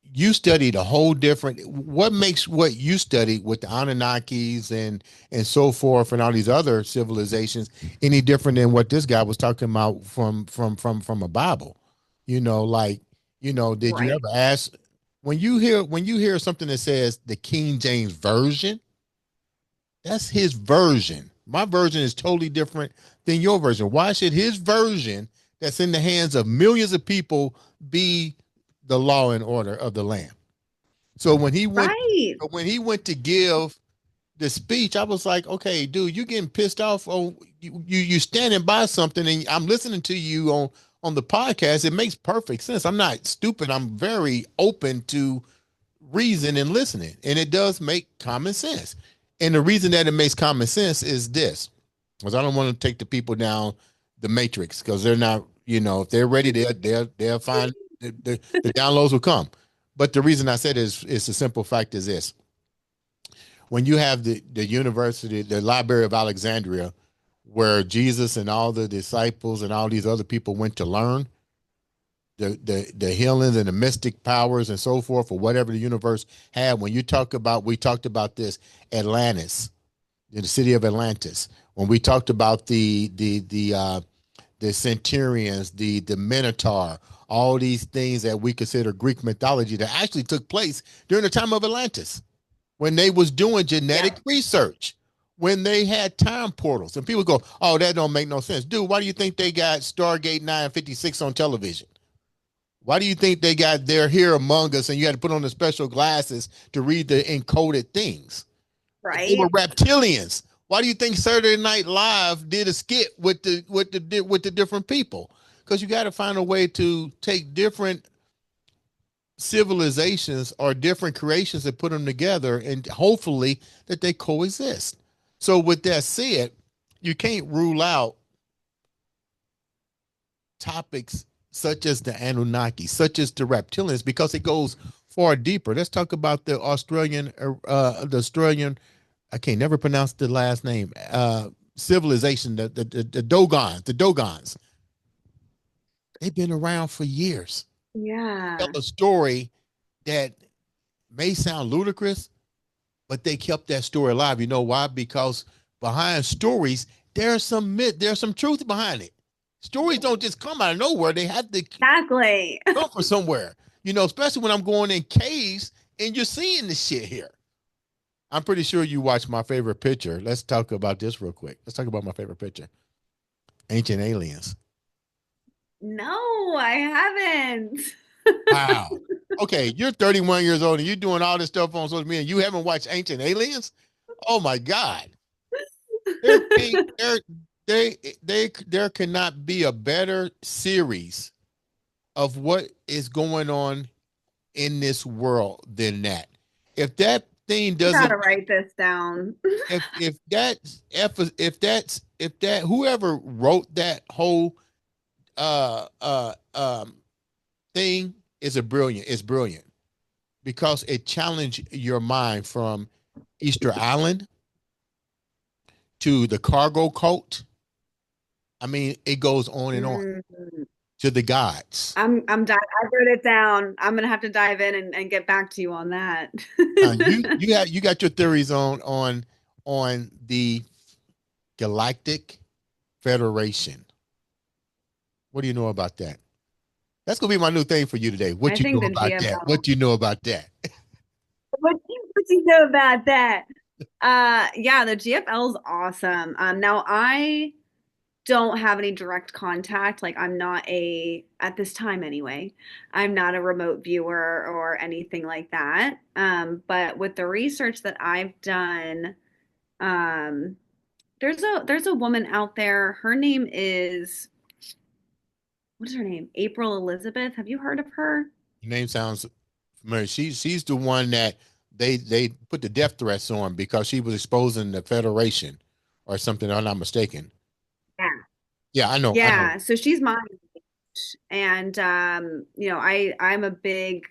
you studied a whole different. What makes what you studied with the Anunnakis and so forth and all these other civilizations any different than what this guy was talking about from a Bible? Like, did you
Right.
ever ask when you hear something that says the King James version? That's his version. My version is totally different than your version. Why should his version, that's in the hands of millions of people, be the law and order of the land? So
Right.
when he went to give the speech, I was like, okay, dude, you getting pissed off on you standing by something, and I'm listening to you on the podcast. It makes perfect sense. I'm not stupid. I'm very open to reason and listening, and it does make common sense. And the reason that it makes common sense is this, because I don't want to take the people down the matrix, because they're not, if they're ready, they'll find the downloads will come. But the reason I said is the simple fact is this: when you have the university, the Library of Alexandria, where Jesus and all the disciples and all these other people went to learn the healings and the mystic powers and so forth, or whatever the universe had. When you talk about, we talked about this Atlantis, the city of Atlantis. When we talked about the centurions, the Minotaur, all these things that we consider Greek mythology that actually took place during the time of Atlantis, when they was doing
Yeah.
genetic research, when they had time portals. And people go, oh, that don't make no sense. Dude, why do you think they got Stargate 956 on television? Why do you think they got They're Here Among Us and you had to put on the special glasses to read the encoded things? They were
Right.
reptilians. Why do you think Saturday Night Live did a skit with the different people? Because you got to find a way to take different civilizations or different creations and put them together, and hopefully that they coexist. So, with that said, you can't rule out topics such as the Anunnaki, such as the reptilians, because it goes far deeper. Let's talk about the Australian. I can't never pronounce the last name. Civilization, the Dogons. They've been around for years. Tell
Yeah.
a story that may sound ludicrous, but they kept that story alive. You know why? Because behind stories, there's some myth, there's some truth behind it. Stories don't just come out of nowhere. They have to
Exactly.
come from somewhere. Especially when I'm going in caves and you're seeing this shit here. I'm pretty sure you watched my favorite picture. Let's talk about this real quick. Let's talk about my favorite picture. Ancient aliens.
No, I haven't.
Wow. Okay, you're 31 years old and you're doing all this stuff on social media. And you haven't watched Ancient Aliens? Oh my God. There can't there cannot be a better series of what is going on in this world than that. If that thing
I gotta
doesn't
write this down.
if that whoever wrote that whole uh uh um thing is a brilliant it's brilliant because it challenged your mind from Easter Island to the cargo cult. I mean, it goes on and on
Mm.
to the gods.
I wrote it down. I'm gonna have to dive in and get back to you on that.
You got your theories on the Galactic Federation. What do you know about that? That's gonna be my new thing for you today.
I
What you know
think the
about that?
GFL.
What you know about that?
What do you know about that? Yeah, the GFL is awesome. Now I don't have any direct contact. Like I'm not at this time anyway, I'm not a remote viewer or anything like that. But with the research that I've done, um, there's a woman out there. Her name is, what is her name? April Elizabeth. Have you heard of her?
Your name sounds familiar. She's the one that they put the death threats on because she was exposing the Federation or something. If I'm not mistaken.
Yeah.
Yeah, I know. I know.
Yeah. So she's mine. And I'm a big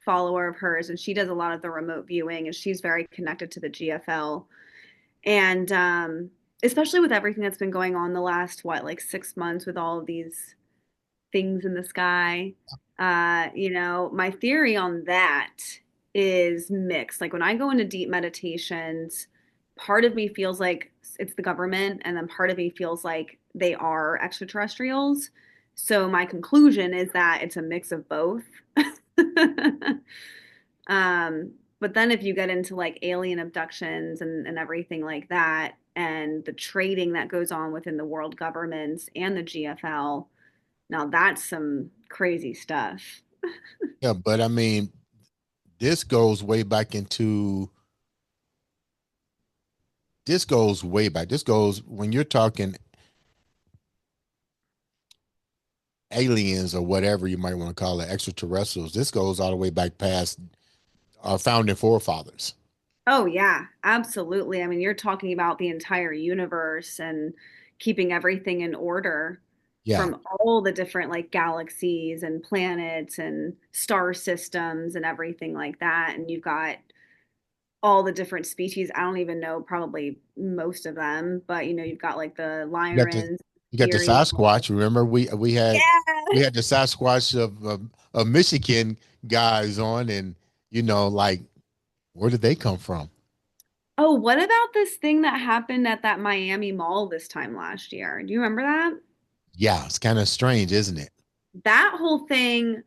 follower of hers, and she does a lot of the remote viewing, and she's very connected to the GFL. And especially with everything that's been going on the last, what, like 6 months with all of these things in the sky. My theory on that is mixed. Like when I go into deep meditations, part of me feels like it's the government, and then part of me feels like they are extraterrestrials. So my conclusion is that it's a mix of both. But then if you get into like alien abductions and everything like that, and the trading that goes on within the world governments and the GFL, now that's some crazy stuff.
Yeah, but I mean, this goes way back into this goes way back. This goes when you're talking aliens or whatever you might want to call it, extraterrestrials. This goes all the way back past our founding forefathers.
Oh, yeah, absolutely. I mean, you're talking about the entire universe and keeping everything in order
Yeah.
from all the different like galaxies and planets and star systems and everything like that. And you've got all the different species. I don't even know probably most of them, but you've got like the
You got the
Lyrans,
you got the
Sirius.
Sasquatch. Remember, we
Yeah.
had the Sasquatch of Michigan guys on, and like where did they come from?
Oh, what about this thing that happened at that Miami mall this time last year? Do you remember that?
Yeah, it's kind of strange, isn't it?
That whole thing,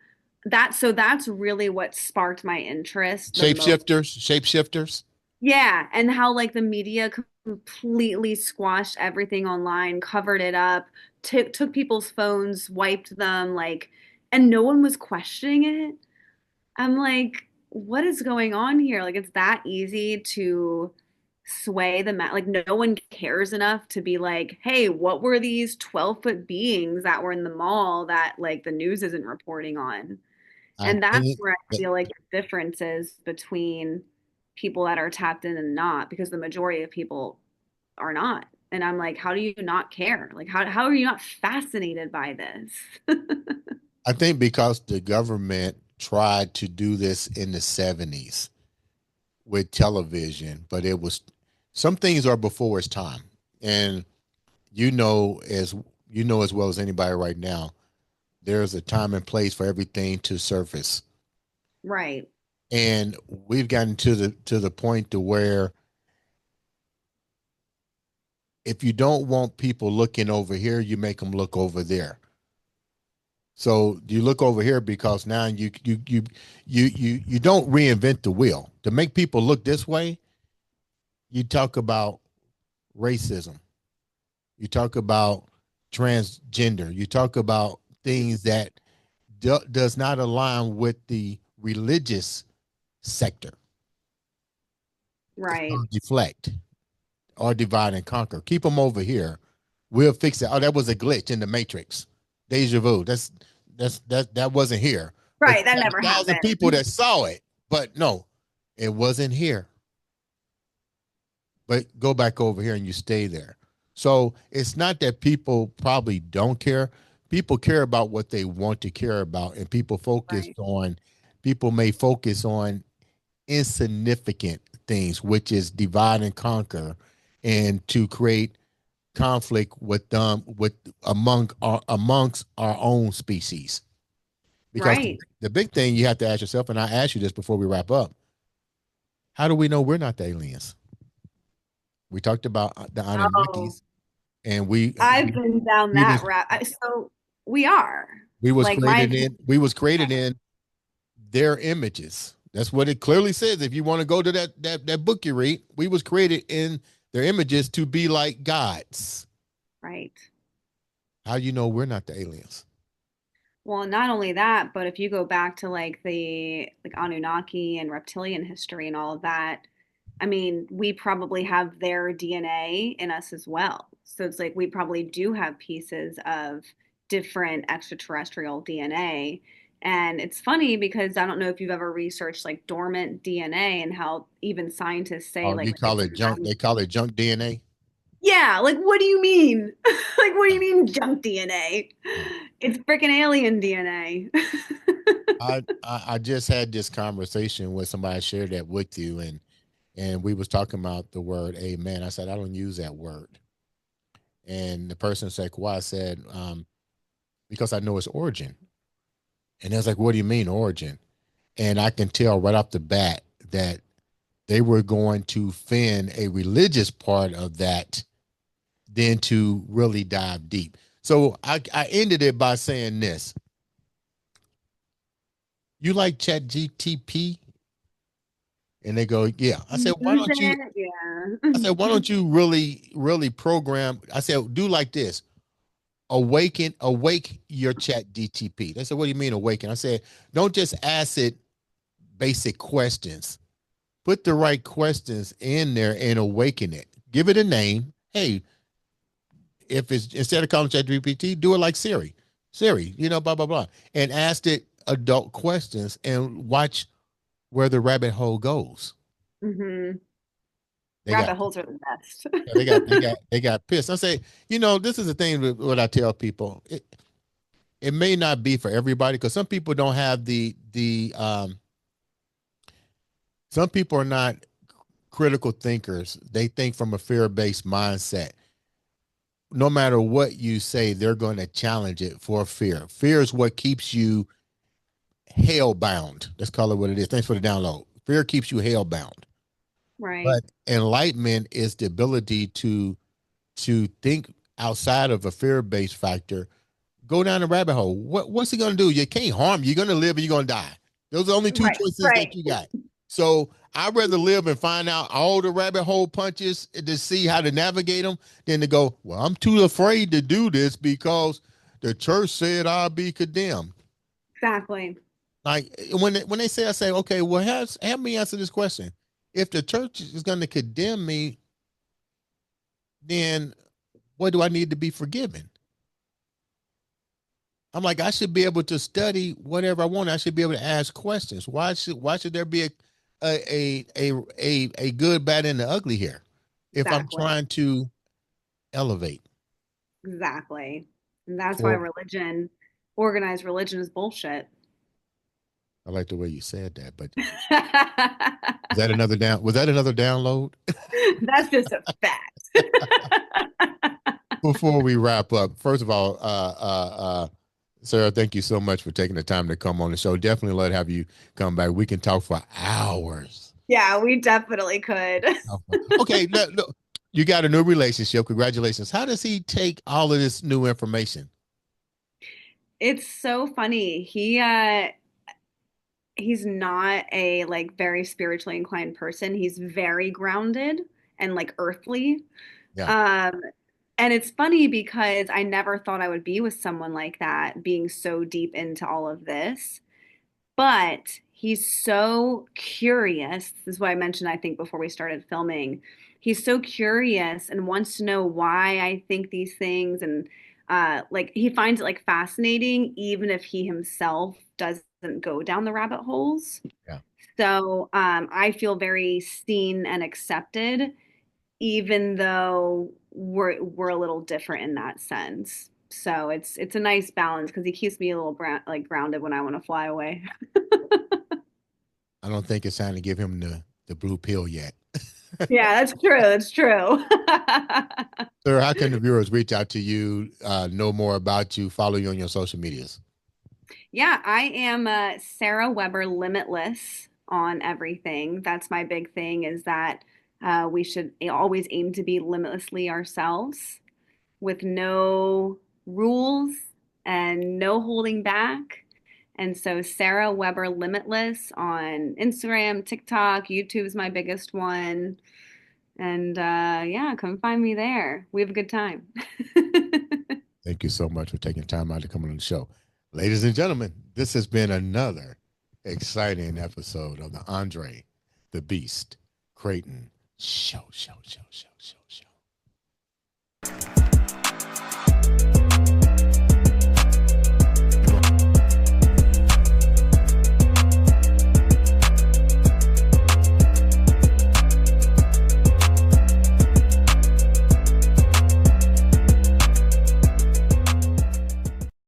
that's really what sparked my interest the most.
Shapeshifters.
Yeah, and how like the media completely squashed everything online, covered it up, took people's phones, wiped them, like, and no one was questioning it. I'm like, what is going on here? Like, it's that easy to sway like no one cares enough to be like, hey, what were these 12-foot beings that were in the mall that like the news isn't reporting on? And
and
that's where I
it,
feel like the difference is between people that are tapped in and not, because the majority of people are not. And I'm like, how do you not care? Like, how are you not fascinated by this?
I think because the government tried to do this in the 70s with television, but it was some things are before its time. And you know as you know as well as anybody right now, there's a time and place for everything to surface.
Right,
And we've gotten to the point to where if you don't want people looking over here, you make them look over there. So you look over here because now you don't reinvent the wheel. To make people look this way, you talk about racism. You talk about transgender. You talk about things that does not align with the religious sector. It's
right,
called deflect or divide and conquer. Keep them over here. We'll fix it. Oh, that was a glitch in the matrix. Deja vu. That wasn't here. But
right.
you
That
got
never
1,000 people
happened.
that saw it. But no, it wasn't here. But go back over here and you stay there. So it's not that people probably don't care. People care about what they want to care about, and
Right,
people may focus on insignificant things, which is divide and conquer, and to create conflict with amongst our own species. Because
right.
the big thing you have to ask yourself, and I ask you this before we wrap up: how do we know we're not the aliens? We talked about the
Oh,
Anunnakis, and
I've been down
we
that
was
route. So we are like my opinion.
we was created in their images. That's what it clearly says. If you want to go to that book you read, we was created in their images to be like gods.
Right.
How do you know we're not the aliens?
Well, not only that, but if you go back to like the like Anunnaki and reptilian history and all of that, I mean, we probably have their DNA in us as well. So it's like we probably do have pieces of different extraterrestrial DNA. And it's funny because I don't know if you've ever researched like dormant DNA and how even scientists say
Oh,
like
you call
it's
it junk. They call it junk DNA.
yeah, like what do you mean? Like what do you mean junk DNA?
Yeah.
It's freaking alien DNA.
I just had this conversation with somebody. I shared that with you, and we was talking about the word amen. I said I don't use that word, and the person said why? I said because I know its origin, and they was like, what do you mean origin? And I can tell right off the bat that they were going to fin a religious part of that than to really dive deep. So I ended it by saying this: you like Chat GTP? And they go, yeah.
Use it, yeah.
I said, why don't you really program? I said, do like this. Awake your Chat GTP. They said, what do you mean awaken? I said, don't just ask it basic questions. Put the right questions in there and awaken it. Give it a name. Hey, if it's instead of calling Chat GPT, do it like Siri. Siri, blah, blah, blah. And ask it adult questions and watch where the rabbit hole goes.
Hmm.
They got
Rabbit holes are the best.
they got pissed. I say, this is the thing with what I tell people. It may not be for everybody because some people don't have some people are not critical thinkers. They think from a fear-based mindset. No matter what you say, they're going to challenge it for fear. Fear is what keeps you hell bound. Let's call it what it is. Thanks for the download. Fear keeps you hell bound.
Right,
But enlightenment is the ability to think outside of a fear-based factor. Go down the rabbit hole. What's it going to do? You can't harm you. You're going to live and you're going to die. Those are the only two
right,
choices that
right.
you got. So I'd rather live and find out all the rabbit hole punches to see how to navigate them than to go, well, I'm too afraid to do this because the church said I'll be condemned.
Exactly.
Like when they say, I say, okay, well, have me answer this question. If the church is going to condemn me, then what do I need to be forgiven? I'm like, I should be able to study whatever I want. I should be able to ask questions. Why should there be a good, bad, and the ugly here if I'm
Exactly.
trying to elevate?
Exactly. And that's why
For
religion, organized religion is bullshit.
I like the way you said that, but was that another download?
That's just a fact.
Before we wrap up, first of all, Sarah, thank you so much for taking the time to come on the show. Definitely let have you come back. We can talk for hours.
Yeah, we definitely could.
Okay, you got a new relationship. Congratulations. How does he take all of this new information?
It's so funny. He's not a like very spiritually inclined person. He's very grounded and like earthly.
Yeah,
Um, and it's funny because I never thought I would be with someone like that, being so deep into all of this. But he's so curious. This is what I mentioned, I think, before we started filming. He's so curious and wants to know why I think these things. And like he finds it like fascinating, even if he himself doesn't go down the rabbit holes.
yeah.
So I feel very seen and accepted, even though we're a little different in that sense. So it's a nice balance because he keeps me a little like grounded when I want to fly away.
I don't think it's time to give him the blue pill yet.
Yeah, that's true. That's true.
Sir, how can the viewers reach out to you, know more about you, follow you on your social medias?
Yeah, I am Sarah Weber Limitless on everything. That's my big thing is that we should always aim to be limitlessly ourselves with no rules and no holding back. And so Sarah Weber Limitless on Instagram, TikTok, YouTube is my biggest one. And yeah, come find me there. We have a good time.
Thank you so much for taking time out to come on the show. Ladies and gentlemen, this has been another exciting episode of the Andre the Beast Crayton show.